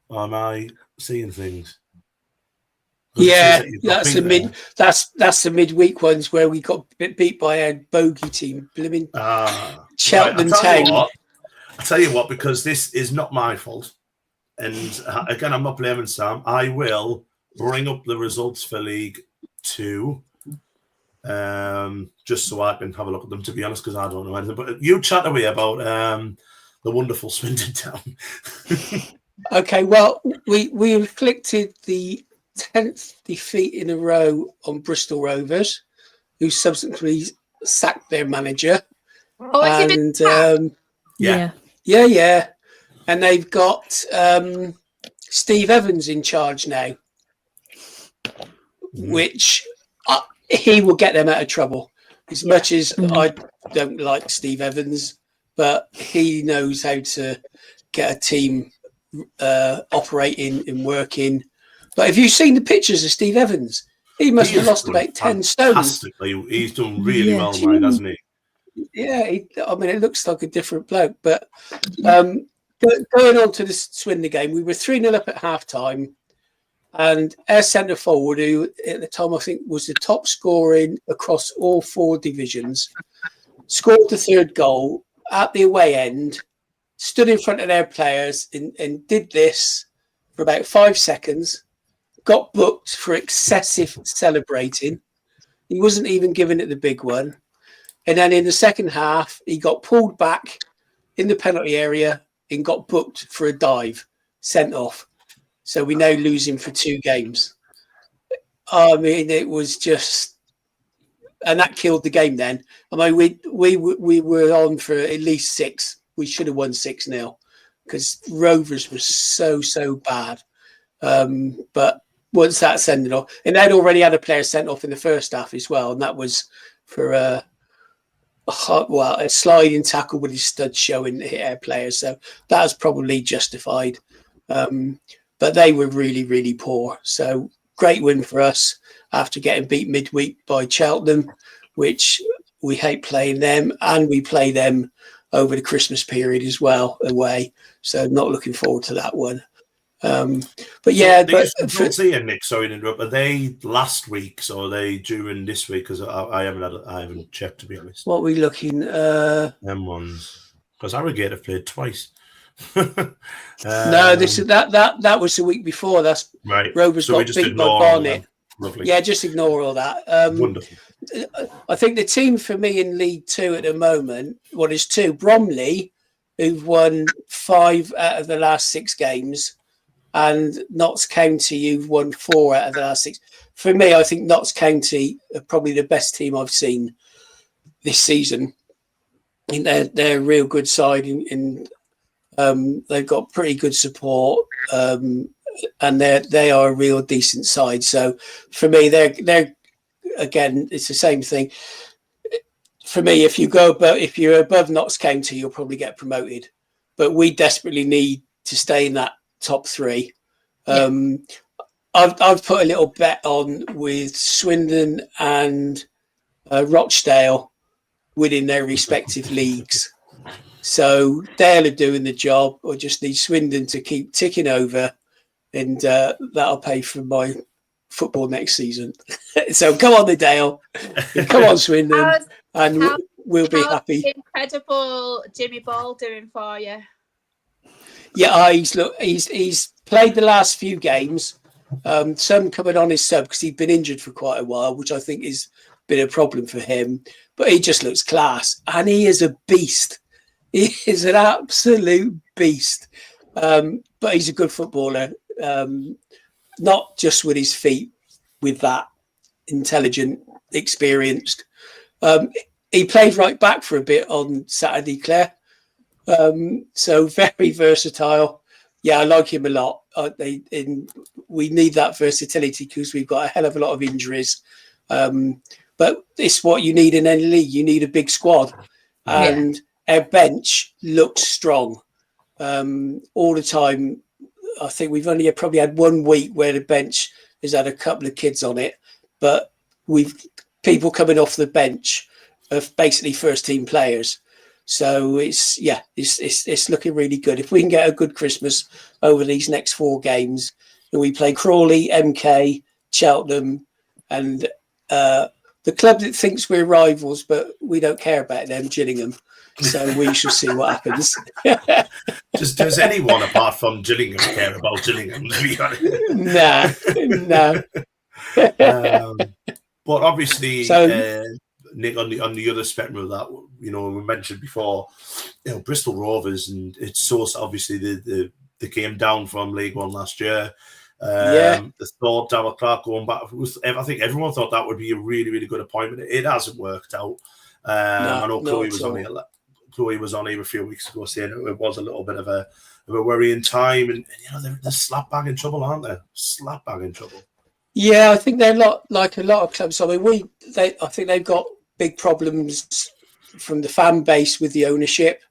Or am I seeing things? Yeah, that's the midweek ones where we got beat by a bogey team, blimmin' Charlton Town. I tell you what, because this is not my fault, and again, I'm not blaming Sam. I will bring up the results for League Two. Just so I can have a look at them, to be honest, because I don't know anything. But you chat away about the wonderful Swindon Town. Okay, well, we inflicted the 10th defeat in a row on Bristol Rovers, who subsequently sacked their manager. Yeah. And they've got Steve Evans in charge now, which he will get them out of trouble. As much as I don't like Steve Evans, but he knows how to get a team operating and working. But have you seen the pictures of Steve Evans? He must have lost about 10 stones. He's done really well, mate, hasn't he? Yeah, it looks like a different bloke. But going on to the Swindon game, we were 3-0 up at half-time. And our centre forward, who at the time I think was the top scoring across all 4 divisions, scored the 3rd goal at the away end, stood in front of their players and did this for about 5 seconds, got booked for excessive celebrating. He wasn't even giving it the big one. And then in the second half, he got pulled back in the penalty area and got booked for a dive, sent off. So we now lose him for 2 games. I mean, it was just, and that killed the game. Then I mean, we were on for at least 6. We should have won 6-0 because Rovers was so bad. But once that sent it off, and they'd already had a player sent off in the first half as well, and that was for a sliding tackle with his stud showing to hit our players. So that was probably justified. But they were really, really poor. So great win for us after getting beat midweek by Cheltenham, which we hate playing them, and we play them over the Christmas period as well away. So not looking forward to that one. But yeah, don't see it, Nick. Sorry to interrupt. Are they last week, or are they during this week? Because I haven't checked, to be honest. What are we looking? Them ones, because Harrogate have played twice. No, that was the week before. That's right. Rovers So got beat by Barnet. Lovely. Yeah, just ignore all that. Wonderful. I think the team for me in League Two at the moment, is two. Bromley, who've won 5 out of the last 6 games, and Notts County, who've won 4 out of the last 6. For me, I think Notts County are probably the best team I've seen this season. I think they're a real good side. They've got pretty good support, and they are a real decent side. So for me, they're again, it's the same thing. For me, if you're above Notts County, you'll probably get promoted. But we desperately need to stay in that top 3. I've put a little bet on with Swindon and Rochdale winning their respective leagues. So Dale are doing the job. I just need Swindon to keep ticking over, and that'll pay for my football next season. So come on, the Dale, come on, Swindon, and we'll be happy. Incredible Jimmy Ball doing for you. Yeah, he's played the last few games. Some coming on his sub because he'd been injured for quite a while, which I think has been a problem for him. But he just looks class, and he is a beast. He is an absolute beast. But he's a good footballer, not just with his feet, with that intelligent, experienced. He played right back for a bit on Saturday, Claire. So very versatile. Yeah, I like him a lot. We need that versatility because we've got a hell of a lot of injuries. But it's what you need in any league. You need a big squad. And our bench looks strong all the time. I think we've only probably had 1 week where the bench has had a couple of kids on it. But people coming off the bench of basically first team players. So it's looking really good. If we can get a good Christmas over these next 4 games, and we play Crawley, MK, Cheltenham, and the club that thinks we're rivals, but we don't care about them, Gillingham. So we shall see what happens. Does anyone apart from Gillingham care about Gillingham? To be honest? No. But obviously, Nick, on the other spectrum of that, we mentioned before, Bristol Rovers, and it's so obviously they came down from League One last year. The thought Darrell Clark going back, I think everyone thought that would be a really, really good appointment. It hasn't worked out. I know Chloe was on here a few weeks ago saying it was a little bit of a worrying time, and they're slap bang in trouble, aren't they? Slap bang in trouble. Yeah, I think they're like a lot of clubs. I mean, I think they've got big problems from the fan base with the ownership,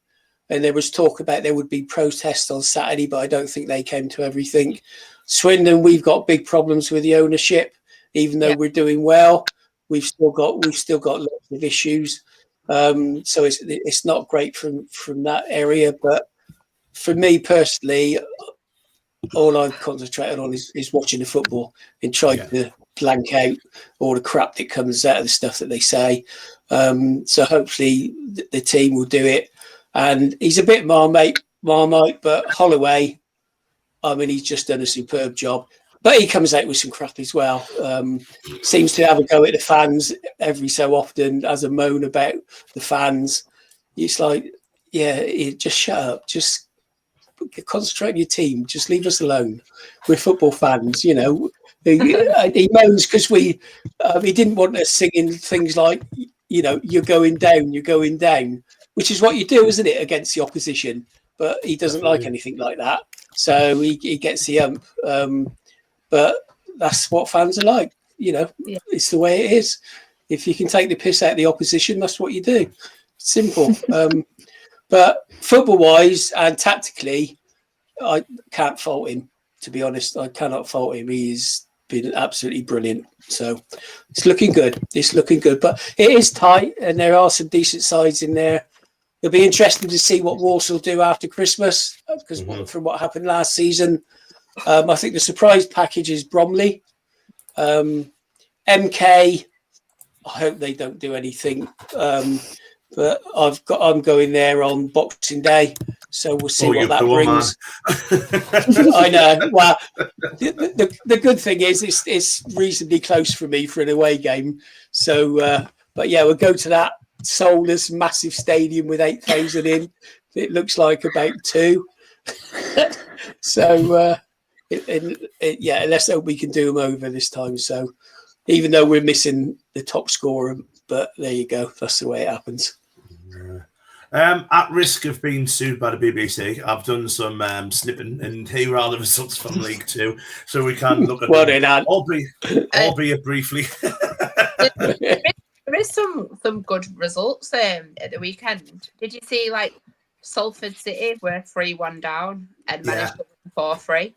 and there was talk about there would be protests on Saturday, but I don't think they came to everything. Swindon, we've got big problems with the ownership, even though we're doing well. We've still got lots of issues, so it's not great from that area. But for me personally, all I've concentrated on is watching the football and trying to blank out all the crap that comes out of the stuff that they say. So hopefully the team will do it. And he's a bit Marmite, but Holloway, I mean, he's just done a superb job. But he comes out with some crap as well. Seems to have a go at the fans every so often, has a moan about the fans. It's like, just shut up. Just concentrate on your team. Just leave us alone. We're football fans, He moans because he didn't want us singing things like, you're going down, which is what you do, isn't it, against the opposition? But he doesn't like anything like that. So he gets the ump. But that's what fans are like, It's the way it is. If you can take the piss out of the opposition, that's what you do. Simple. But football-wise and tactically, I can't fault him, to be honest. I cannot fault him. He's been absolutely brilliant. So it's looking good. But it is tight, and there are some decent sides in there. It'll be interesting to see what Walsall do after Christmas, because from what happened last season, I think the surprise package is Bromley. MK, I hope they don't do anything, but I'm going there on Boxing Day, so we'll see what that brings. I know. Well, the good thing is it's reasonably close for me for an away game. So, but yeah, we'll go to that soulless massive stadium with 8,000 in. It looks like about 2. So, yeah, let's hope we can do them over this time. So, even though we're missing the top scorer, but there you go. That's the way it happens. At risk of being sued by the BBC, I've done some snipping, and here are the results from League 2, so we can look at them, albeit briefly. There is some good results at the weekend. Did you see Salford City were 3-1 down and managed to win 4-3?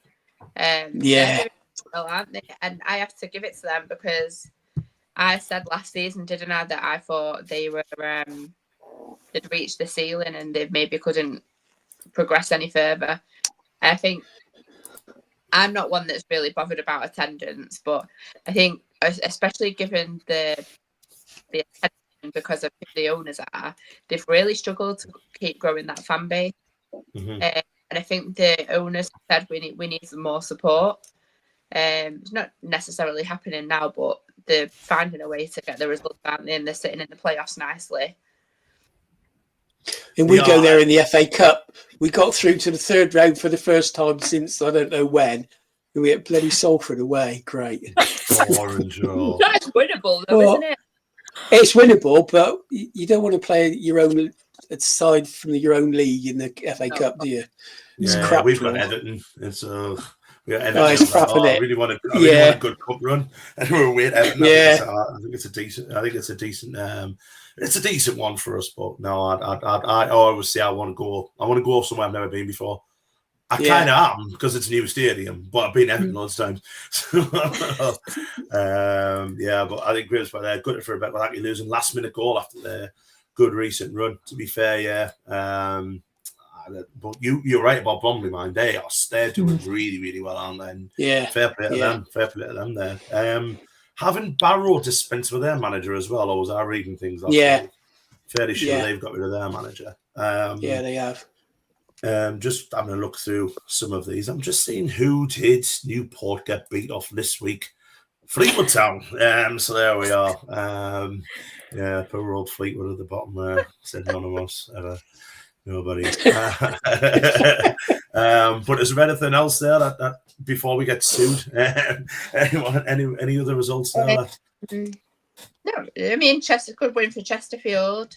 Yeah. Well, aren't they? And I have to give it to them, because I said last season, didn't I, that I thought they were they'd reached the ceiling and they maybe couldn't progress any further. I think I'm not one that's really bothered about attendance, but I think especially given the attention, because of who the owners are, they've really struggled to keep growing that fan base. And I think the owners said we need some more support. It's not necessarily happening now, but they're finding a way to get the results, aren't they? And they're sitting in the playoffs nicely. And we go there in the FA Cup. We got through to the third round for the first time since I don't know when. And we had bloody Salford away. Great. Orange. That's winnable, though, isn't it? It's winnable, but you don't want to play your own side from your own league in the FA Cup, do you? It's crap. We've got Everton. It's Everton. I really want a good cup run, and we're with Everton. Yeah. I think it's a decent one for us. But no, I always say I want to go somewhere I've never been before. I kind of am, because it's a new stadium, but I've been Everton loads of times. But I think Grimsby they're good for a bit. Like losing last minute goal after their good recent run. To be fair, but you're right about Bromley, man. They're doing really, really well, aren't they? And fair play to them. Fair play to them there. Haven't Barrow dispensed with their manager as well, or was I reading things like that? Fairly sure they've got rid of their manager. They have. Just having a look through some of these. I'm just seeing who did Newport get beat off this week. Fleetwood Town. So there we are. Poor old Fleetwood at the bottom there. Said none of us ever. Nobody. But is there anything else there that before we get sued? Any other results there? No, I mean Chester could win for Chesterfield.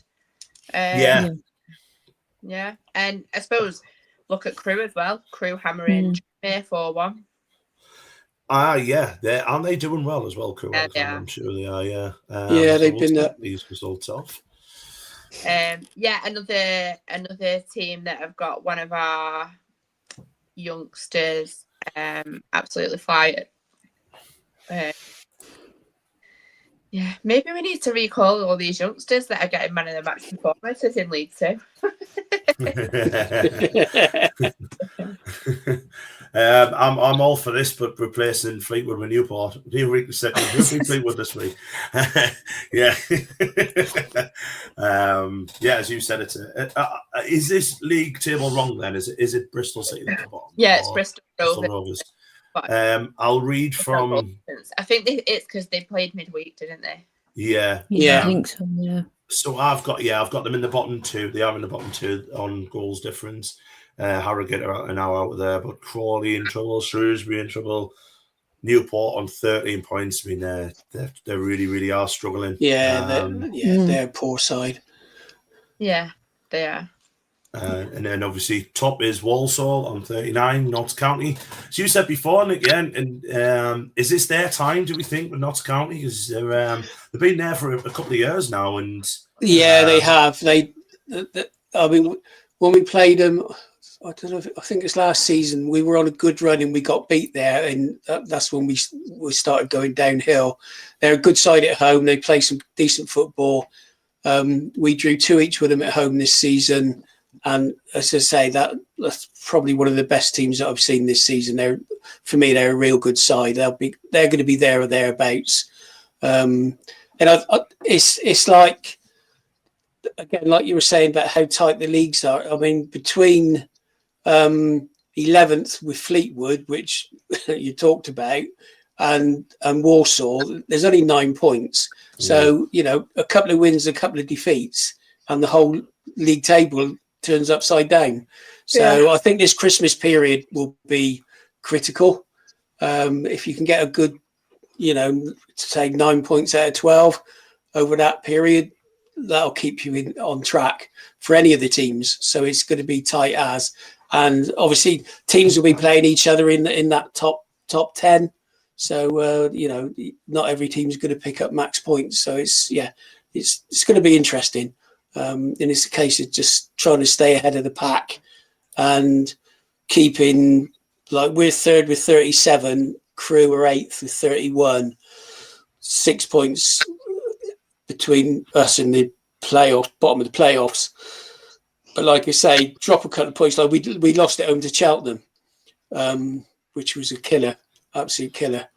Yeah, and I suppose look at Crewe as well. Crewe hammering 4-1. Aren't they doing well as well, Crewe? I'm sure they are. They've been these results off. Another team that have got one of our youngsters absolutely fired. Maybe we need to recall all these youngsters that are getting man of the match performances in League 2. I'm all for this, but replacing Fleetwood with Newport. Fleetwood this week. As you said, it's is this league table wrong then? Is it Bristol City at the bottom? Yeah, it's Bristol Rovers. I'll read from. I think it's because they played midweek, didn't they? Yeah, I think so. Yeah. So I've got them in the bottom 2. They are in the bottom 2 on goals difference. Harrogate are now out of there, but Crawley in trouble, Shrewsbury in trouble, Newport on 13 points. I mean, they really, really are struggling. They're a poor side. Yeah, they are. And then obviously top is Walsall on 39, Notts County. So you said before, Nick, and is this their time, do we think, with Notts County? Because they've been there for a couple of years now. And they have. I mean, when we played them, I don't know. I think it's last season. We were on a good run and we got beat there, and that's when we started going downhill. They're a good side at home. They play some decent football. We drew 2 each with them at home this season, and as I say, that's probably one of the best teams that I've seen this season. For me, they're a real good side. They're going to be there or thereabouts. And it's like, again, like you were saying about how tight the leagues are. I mean, between 11th with Fleetwood, which you talked about, and Warsaw, there's only 9 points. So, a couple of wins, a couple of defeats, and the whole league table turns upside down. So I think this Christmas period will be critical. If you can get a good, say 9 points out of 12 over that period, that'll keep you on track for any of the teams. So it's going to be tight as. And obviously, teams will be playing each other in that top 10. So not every team is going to pick up max points. So it's going to be interesting. And it's a case of just trying to stay ahead of the pack and keeping, like, we're third with 37, Crew are 8th with 31, 6 points between us and the bottom of the playoffs. But like I say, drop a couple of points. Like we lost at home to Cheltenham, which was a killer, absolute killer.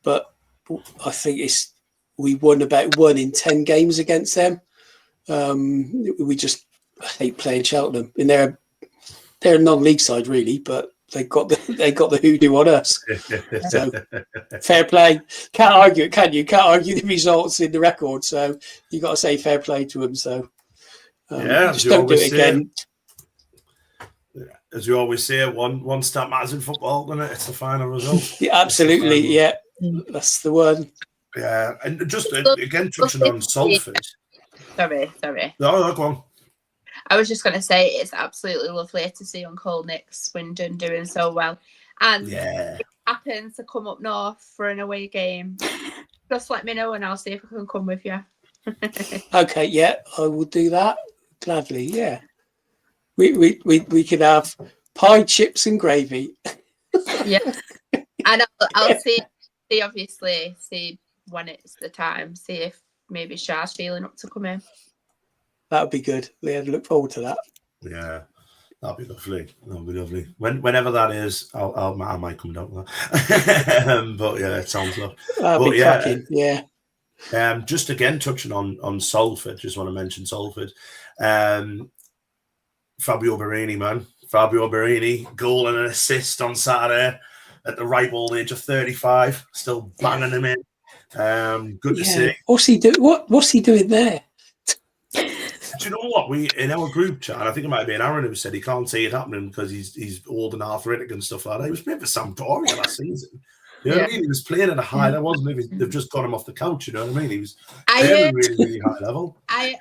But I think we won about 1 in 10 games against them. We just hate playing Cheltenham, and they're a non-league side really, but they got the hoodoo on us. So fair play. Can't argue it, can you? Can't argue the results in the record. So you got to say fair play to them. So just don't do it again. As you always say, one stat matters in football, doesn't it? It's the final result. Yeah, absolutely. Yeah, that's the one. Yeah, and just again touching on Salford. Sorry. No, go on. I was just going to say it's absolutely lovely to see Uncle Nick Swindon doing so well. And if it happens to come up north for an away game, just let me know and I'll see if I can come with you. Okay, yeah, I will do that gladly. Yeah, we could have pie, chips, and gravy. Yeah, and I'll see when it's the time. See if maybe Shah's feeling up to come in. That would be good. Yeah, look forward to that. Yeah, that'll be lovely. Whenever that is, I might come down to that. But yeah, it sounds lovely. That'll be cracking. Yeah. Just again touching on Salford, just want to mention Salford. Fabio Barini, goal and an assist on Saturday at the ripe old age of 35, still banging him in. Good to see. What's he doing? What's he doing there? Do you know what? We in our group chat, I think it might have been Aaron who said he can't see it happening because he's old and arthritic and stuff like that. He was playing for Sampdoria last season. You know what I mean? He was playing at a high level. Wasn't maybe they've just got him off the couch. You know what I mean? He was playing really, really high level. I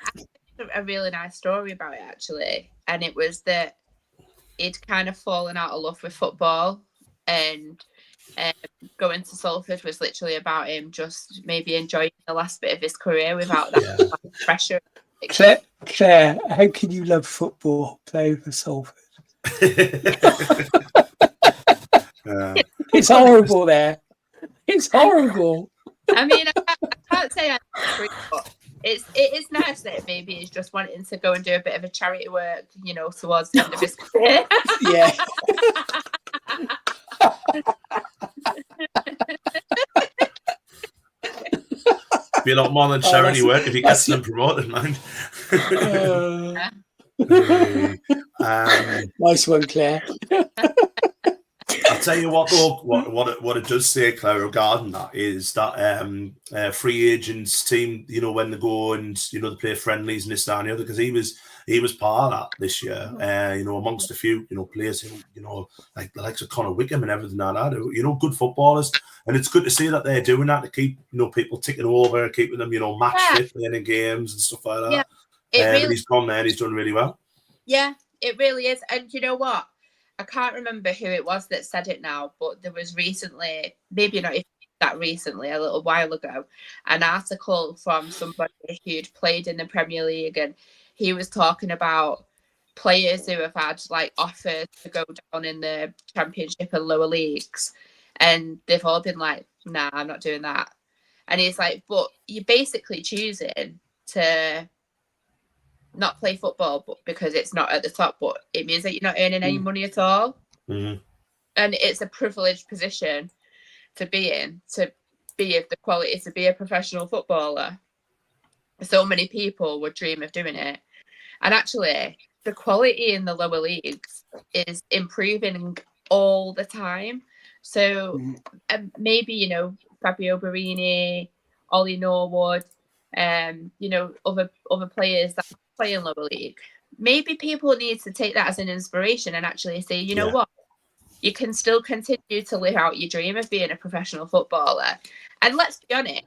heard a really nice story about it actually, and it was that he'd kind of fallen out of love with football, and going to Salford was literally about him just maybe enjoying the last bit of his career without that pressure. Claire, how can you love football playing for Salford? It's horrible there. It's horrible. I mean, I can't say I agree, but it is nice that maybe he's just wanting to go and do a bit of a charity work, towards the end of his career. Yeah. Be a lot more than charity work if he gets them promoted, man. Nice one, Claire. I'll tell you what, though, what it does say, Claire, regarding that is that free agents team, when they go and they play friendlies and this, that, and the other, because he was part of that this year. Amongst a few players who like the likes of Conor Wickham and everything like that. Good footballers, and it's good to see that they're doing that to keep people ticking over, keeping them match fit, playing in games and stuff like that. Yeah, but he's gone there and he's done really well. Yeah, it really is, and you know what? I can't remember who it was that said it now, but there was recently, maybe not even that recently, a little while ago, an article from somebody who'd played in the Premier League, and he was talking about players who have had like offers to go down in the Championship and lower leagues, and they've all been like, nah, I'm not doing that. And he's like, but you're basically choosing to not play football but because it's not at the top, but it means that you're not earning any money at all. Mm-hmm. And it's a privileged position to be in, to be of the quality, to be a professional footballer. So many people would dream of doing it. And actually, the quality in the lower leagues is improving all the time. So maybe, you know, Fabio Barini, Ollie Norwood, you know, other players that play in lower league. Maybe people need to take that as an inspiration and actually say, you know what, you can still continue to live out your dream of being a professional footballer. And let's be honest,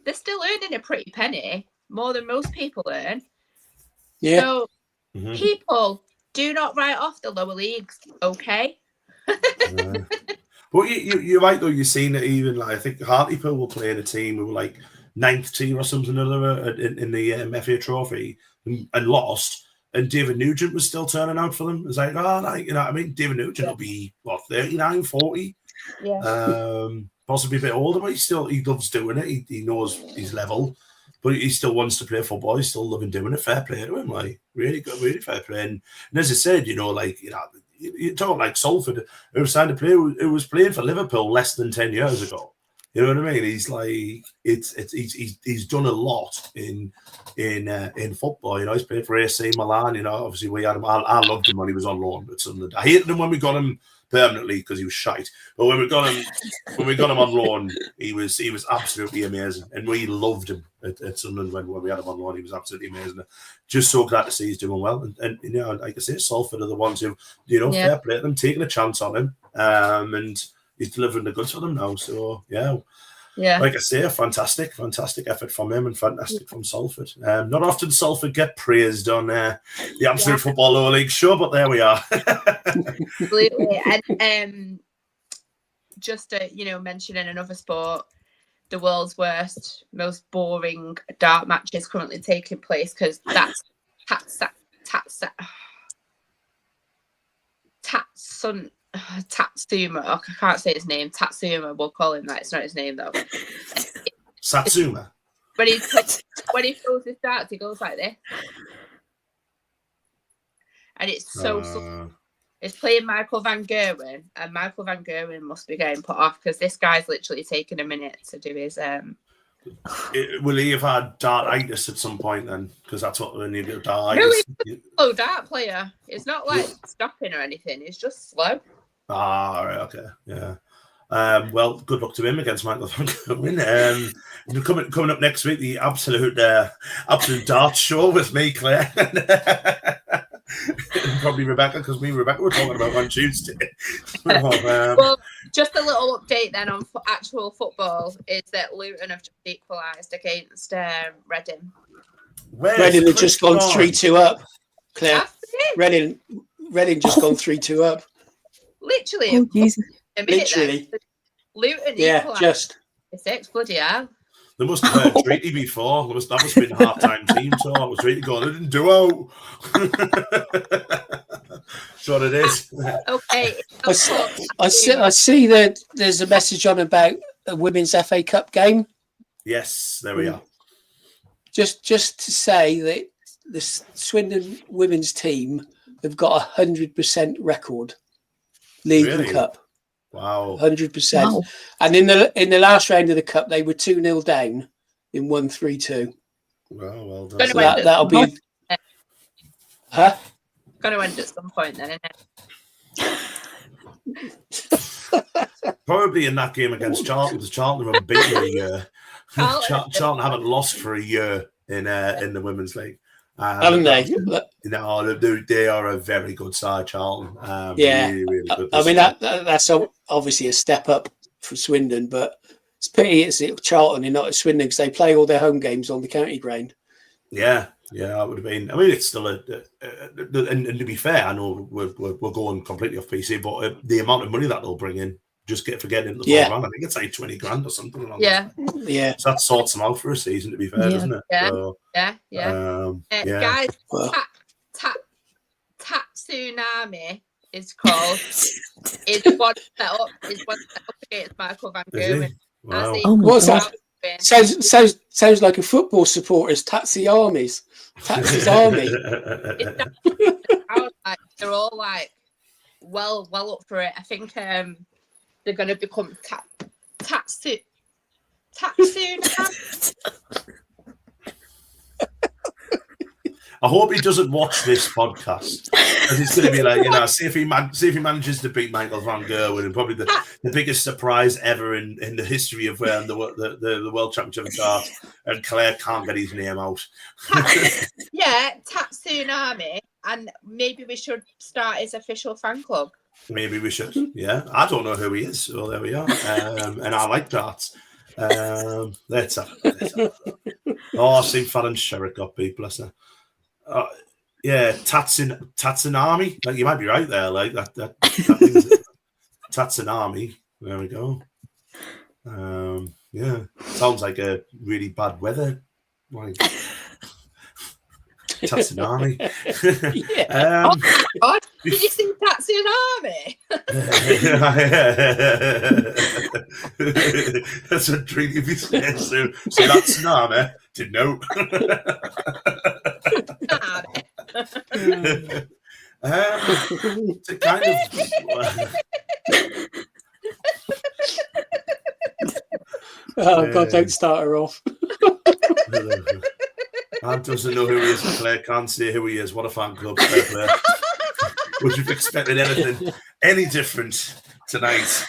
they're still earning a pretty penny, more than most people earn. Yeah. So people do not write off the lower leagues, okay? Well, you're right, though. You've seen it even, like, I think Hartlepool were playing a team who were like 9th team or something or other in the FA Trophy and lost. And David Nugent was still turning out for them. It's like, oh, like, you know what I mean? David Nugent will be, what, 39, 40? Yeah. Possibly a bit older, but he loves doing it. He knows his level, but he still wants to play football. He's still loving doing it. Fair play to him, like, really good, really fair play. And as I said, you know, like, you know, you talk like Salford, who signed a player who was playing for Liverpool less than 10 years ago. You know what I mean? He's like, he's done a lot in football. You know, he's played for AC Milan. You know, obviously we had him. I loved him when he was on loan at Sunderland. I hated him when we got him permanently because he was shite. But when we got him on loan, he was absolutely amazing, and we loved him at Sunderland when we had him on loan. He was absolutely amazing. Just so glad to see he's doing well. And you know, like I say, Salford are the ones who, you know, fair play to them, taking a chance on him, and he's delivering the goods for them now. So yeah. Like I say, a fantastic effort from him and fantastic from Salford. Not often Salford get praised on the Absolute Football Lower League show, but there we are. Absolutely. And just to, you know, mentioning another sport, the world's worst, most boring dart match is currently taking place because that's Tatsuma. Oh, I can't say his name. Tatsuma. We'll call him that. It's not his name though. Satsuma. When he throws his darts, he goes like this, and it's so. It's playing Michael Van Gerwen, and Michael Van Gerwen must be getting put off because this guy's literally taking a minute to do his. Will he have had dartitis at some point then? Because that's what we need to do. No, he's a slow dart player. It's not like stopping or anything. It's just slow. Ah, right, okay, yeah. Well, good luck to him against Michael Van Gerwen. Coming up next week, the absolute darts show with me, Claire, and probably Rebecca, because me and Rebecca were talking about on Tuesday. Well, just a little update then on actual football is that Luton have just equalised against Reading. Reading have just gone 3-2 up, Claire. Reading just gone 3-2 up. Literally. Oh, Jesus. Literally. Luton equalised. Just. 6, bloody hell. They must have heard Treaty before. That must have been a half-time team talk. Was Treaty going, they didn't do out. That's what it is. Okay. I see that there's a message on about a women's FA Cup game. Yes, there we are. Just to say that the Swindon women's team have got 100% record. League and Cup. Wow. 100%. Wow. And in the last round of the Cup, they were 2-0 down in 1-3-2. Well done. So that'll be... Huh? Going to end at some point then, isn't it? Probably in that game against Charlton, because Charlton have beaten a year. Charlton haven't lost for a year in the Women's League. Haven't they? No, they are a very good side, Charlton. Really, really good. I mean, that's obviously a step up for Swindon, but it's pity it's Charlton and not at Swindon because they play all their home games on the county ground. Yeah, that would have been. I mean, it's still and to be fair, I know we're going completely off PC, but the amount of money that they'll bring in, just for getting into the program, I think it's like 20 grand or something. Yeah. So that sorts them out for a season, to be fair, doesn't it? Yeah. So, yeah. Guys, Tsunami is called. is one set up against Michael Van Gerwen. Wow. What's that? Sounds like a football supporter's Tatsy Armies. Tatsy's Army. They're all like well up for it. I think they're going to become Tatsu. I hope he doesn't watch this podcast, because he's going to be like, see if he manages to beat Michael Van Gerwen, and probably the biggest surprise ever in the history of the World Championship of darts, and Claire can't get his name out. Tatsunami, and maybe we should start his official fan club. Maybe we should. Yeah, I don't know who he is, so there we are. And I like darts. Let's have it. Oh, I've seen Fallon Sherrick got beat, bless her. Tatsunami. Like, you might be right there. Like that Tatsunami. There we go. Sounds like a really bad weather. Like Tatsunami. Did you see Tatsunami? That's a dream if you say so. So that's Tsunami. Didn't know. To kind of God, don't start her off. Anne doesn't know who he is. Claire can't say who he is. What a fan club, Claire. Would you have expected anything any different tonight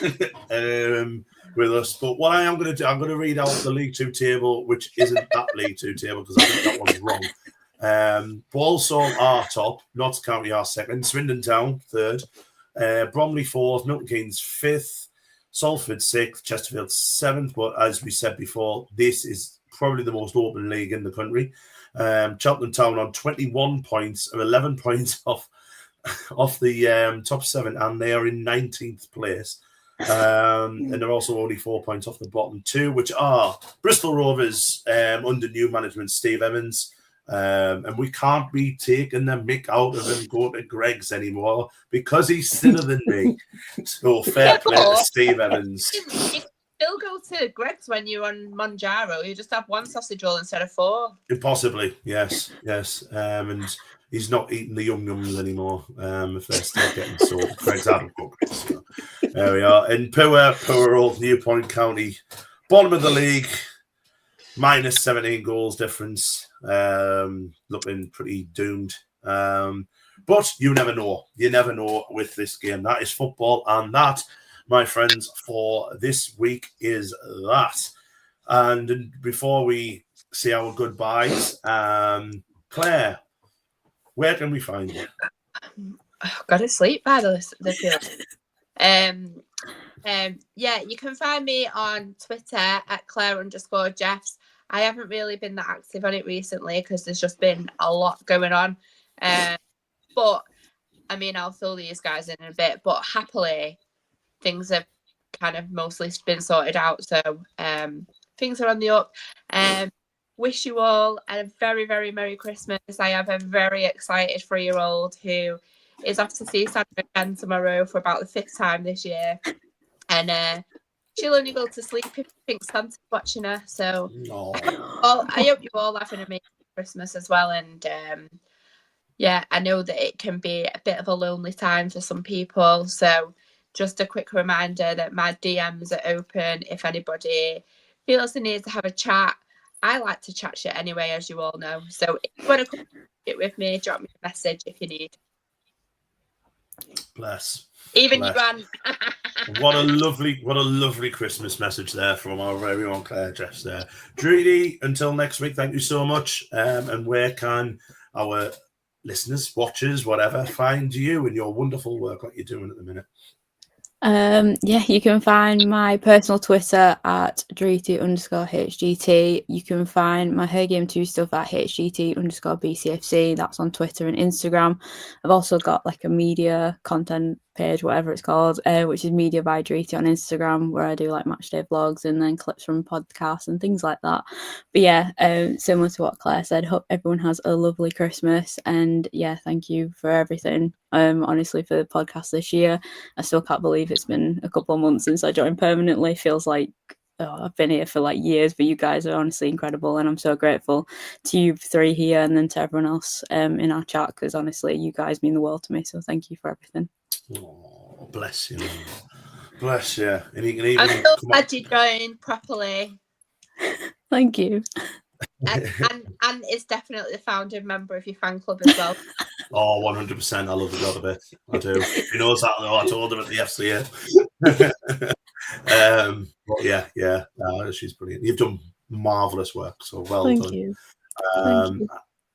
with us? But what I am going to do, I'm going to read out the League Two table, which isn't that League Two table, because I think that one's wrong. Walsall are top, Notts County are second, Swindon Town third, Bromley fourth, Milton Keynes fifth, Salford sixth, Chesterfield seventh. But as we said before, this is probably the most open league in the country. Charlton Town on 21 points, or 11 points off the top seven, and they are in 19th place. And they're also only 4 points off the bottom two, which are Bristol Rovers under new management, Steve Evans. And we can't be taking the mick out of him going to Greg's anymore, because he's thinner than me. So fair play to Steve Evans. You can still go to Greg's when you're on Monjaro. You just have one sausage roll instead of four. Possibly, yes. And he's not eating the yum-yums anymore, if they're still getting sold. Greg's out of cookies. So there we are. In poor old Newport County, bottom of the league, minus 17 goals difference. Looking pretty doomed. But you never know. You never know with this game. That is football, and that, my friends, for this week is that. And before we say our goodbyes, Claire, where can we find you? Got to sleep by the field. You can find me on Twitter at Claire_Jeffs. I haven't really been that active on it recently because there's just been a lot going on. But I mean, I'll fill these guys in a bit, but happily things have kind of mostly been sorted out. So things are on the up. Wish you all a very, very Merry Christmas. I have a very excited 3-year-old who is off to see Santa again tomorrow for about the 5th time this year. And she'll only go to sleep if she thinks Santa's watching her. So I hope you all have an amazing Christmas as well. And I know that it can be a bit of a lonely time for some people. So just a quick reminder that my DMs are open if anybody feels the need to have a chat. I like to chat shit anyway, as you all know. So if you want to come it with me, drop me a message if you need. Bless. Even you, Gran. What a lovely Christmas message there from our very own Claire Jeffs there. Dreedy, until next week, thank you so much. And where can our listeners, watchers, whatever, find you and your wonderful work, what you're doing at the minute? You can find my personal Twitter at Dreety_HGT. You can find my Her Game 2 stuff at HGT_BCFC. That's on Twitter and Instagram. I've also got like a media content page, whatever it's called, which is Media by Dreety on Instagram, where I do like matchday vlogs and then clips from podcasts and things like that. But yeah, similar to what Claire said, hope everyone has a lovely Christmas. And yeah, thank you for everything. Honestly, for the podcast this year, I still can't believe it's been a couple of months since I joined permanently. Feels like I've been here for like years, but you guys are honestly incredible, and I'm so grateful to you three here and then to everyone else in our chat, because honestly, you guys mean the world to me. So thank you for everything. Oh, bless you, man. Bless you. And you can even I'm so glad you joined properly. Thank you. And it's definitely the founding member of your fan club as well. Oh, 100%. I love the God a bit. I do. He knows that though. I told him at the FCA. But yeah. She's brilliant. You've done marvellous work. So well Thank done. you. Thank you.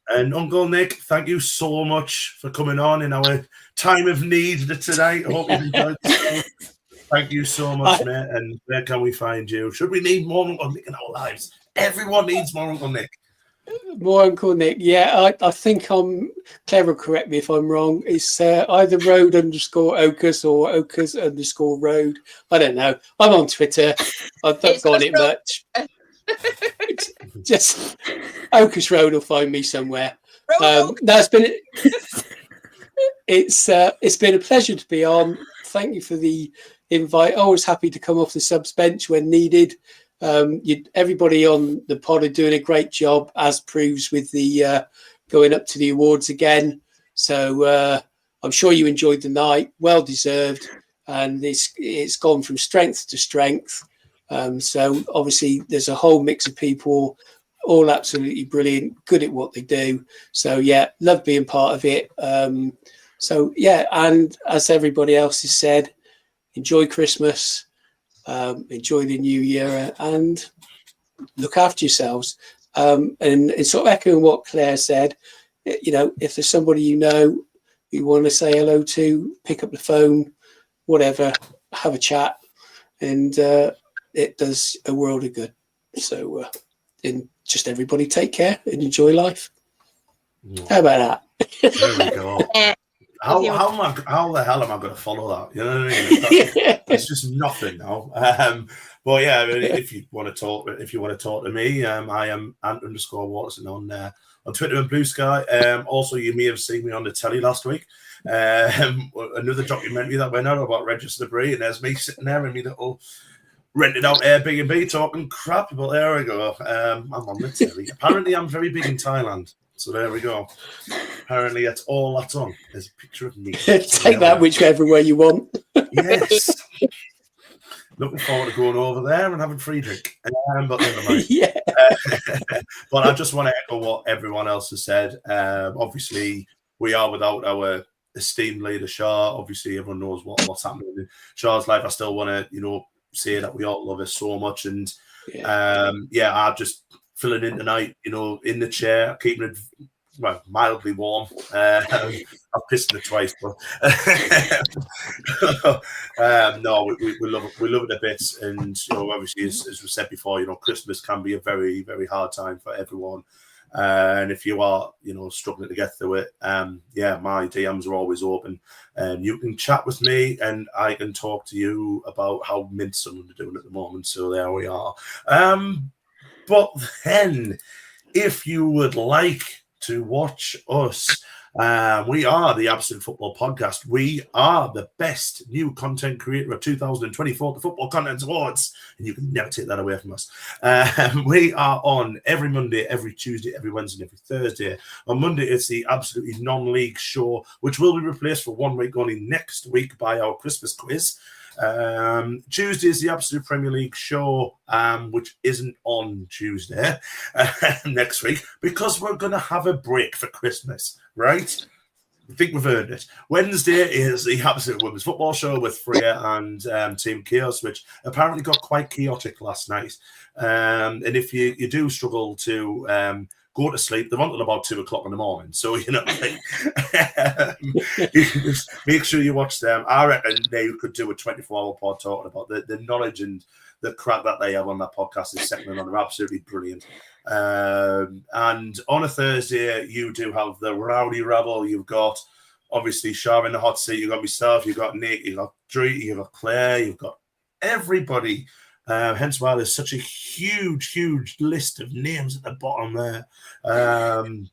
And Uncle Nick, thank you so much for coming on in our time of need tonight. I hope you've enjoyed the show. Thank you so much, mate. And where can we find you? Should we need more Uncle Nick in our lives? Everyone needs more Uncle Nick. More Uncle Nick. Yeah, I think I'm clever. Correct me if I'm wrong. It's either road_Oakus or Oakus_road. I don't know. I'm on Twitter. I've not got it much. Just Oakus Road will find me somewhere. That's been it's been a pleasure to be on. Thank you for the invite. Always happy to come off the subs bench when needed. Everybody on the pod are doing a great job, as proves with the going up to the awards again. So I'm sure you enjoyed the night, well deserved, and it's gone from strength to strength. So obviously there's a whole mix of people, all absolutely brilliant, good at what they do. So yeah, love being part of it. So yeah, and as everybody else has said, enjoy Christmas. Enjoy the new year and look after yourselves. And sort of echoing what Claire said, if there's somebody you want to say hello to, pick up the phone, whatever, have a chat, and it does a world of good. So, and just everybody take care and enjoy life. How about that? There we go. How the hell am I going to follow that? You know what I mean? It's just nothing now. But yeah, I mean, if you want to talk to me, I am ant_Watson on Twitter and Blue Sky. Also, you may have seen me on the telly last week. Another documentary that went out about Register Debris, and there's me sitting there in my little rented out Airbnb talking crap. But there we go. I'm on the telly. Apparently, I'm very big in Thailand. So there we go. Apparently, that's all that's on. There's a picture of me. Take that whichever way you want. Yes. Looking forward to going over there and having free drink. But never mind. Yeah. But I just want to echo what everyone else has said. Obviously, we are without our esteemed leader, Shah. Obviously, everyone knows what's happening in Shah's life. I still want to, say that we all love her so much. And I'm just filling in tonight, in the chair, keeping it mildly warm. I've pissed in it twice, but no, we love it a bit. And obviously, as we said before, Christmas can be a very, very hard time for everyone. And if you are, struggling to get through it, my DMs are always open, and you can chat with me, and I can talk to you about how mint someone are doing at the moment. So there we are. But then, if you would like to watch us, we are the Absolute Football Podcast. We are the best new content creator of 2024, the Football Content Awards, and you can never take that away from us. We are on every Monday, every Tuesday, every Wednesday, and every Thursday. On Monday, it's the absolutely non-league show, which will be replaced for 1 week only next week by our Christmas quiz. Tuesday is the Absolute Premier League show, which isn't on Tuesday next week because we're going to have a break for Christmas, right? I think we've earned it. Wednesday is the Absolute Women's Football show with Freya and Team Chaos, which apparently got quite chaotic last night. And if you do struggle to go to sleep, they're on till about 2 o'clock in the morning. So, you can just make sure you watch them. I reckon they could do a 24-hour pod talking about the knowledge and the crap that they have on that podcast is second and on. They're absolutely brilliant. And on a Thursday, you do have the Rowdy Rabble. You've got obviously Shah in the hot seat. You've got myself, you've got Nick, you've got Drew, you've got Claire, you've got everybody. Hence why there's such a huge list of names at the bottom there.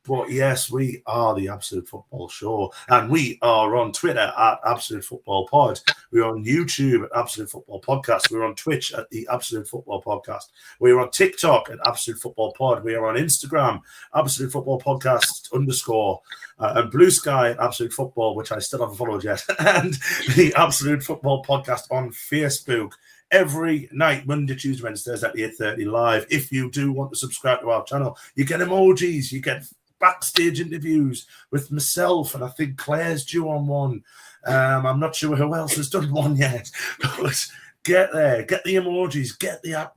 But yes, we are the Absolute Football Show, and we are on Twitter at Absolute Football Pod. We're on YouTube at Absolute Football Podcast. We're on Twitch at the Absolute Football Podcast. We're on TikTok at Absolute Football Pod. We are on Instagram, Absolute Football Podcast _ and Blue Sky at Absolute Football, which I still haven't followed yet, and the Absolute Football Podcast on Facebook. Every night, Monday, Tuesday, Wednesdays at 8:30 live. If you do want to subscribe to our channel, you get emojis, you get backstage interviews with myself, and I think Claire's due on one. I'm not sure who else has done one yet, but get there, get the emojis, get the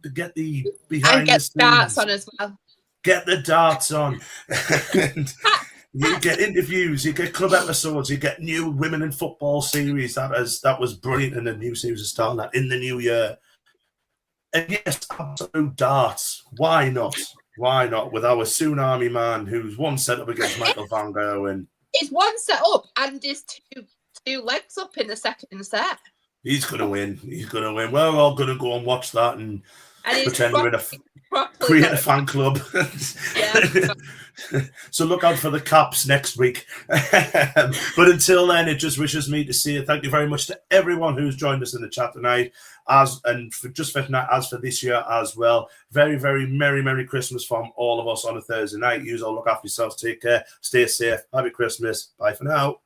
behind and get the scenes. darts on as well. Get the darts on. And you get interviews, you get club episodes, you get new Women in Football series. That was brilliant, and the new series is starting that in the new year. And yes, absolute darts. Why not? Why not? With our Tsunami man, who's one set up against Michael Van Gogh, and it's one set up and is two legs up in the second set. He's gonna win. He's gonna win. We're all gonna go and watch that and pretend we're in create a fan club. Yeah. So look out for the caps next week. But until then, it just wishes me to see you. Thank you very much to everyone who's joined us in the chat tonight, as for this year as well. Very, very merry Christmas from all of us on a Thursday night. You all look after yourselves. Take care. Stay safe. Happy Christmas. Bye for now.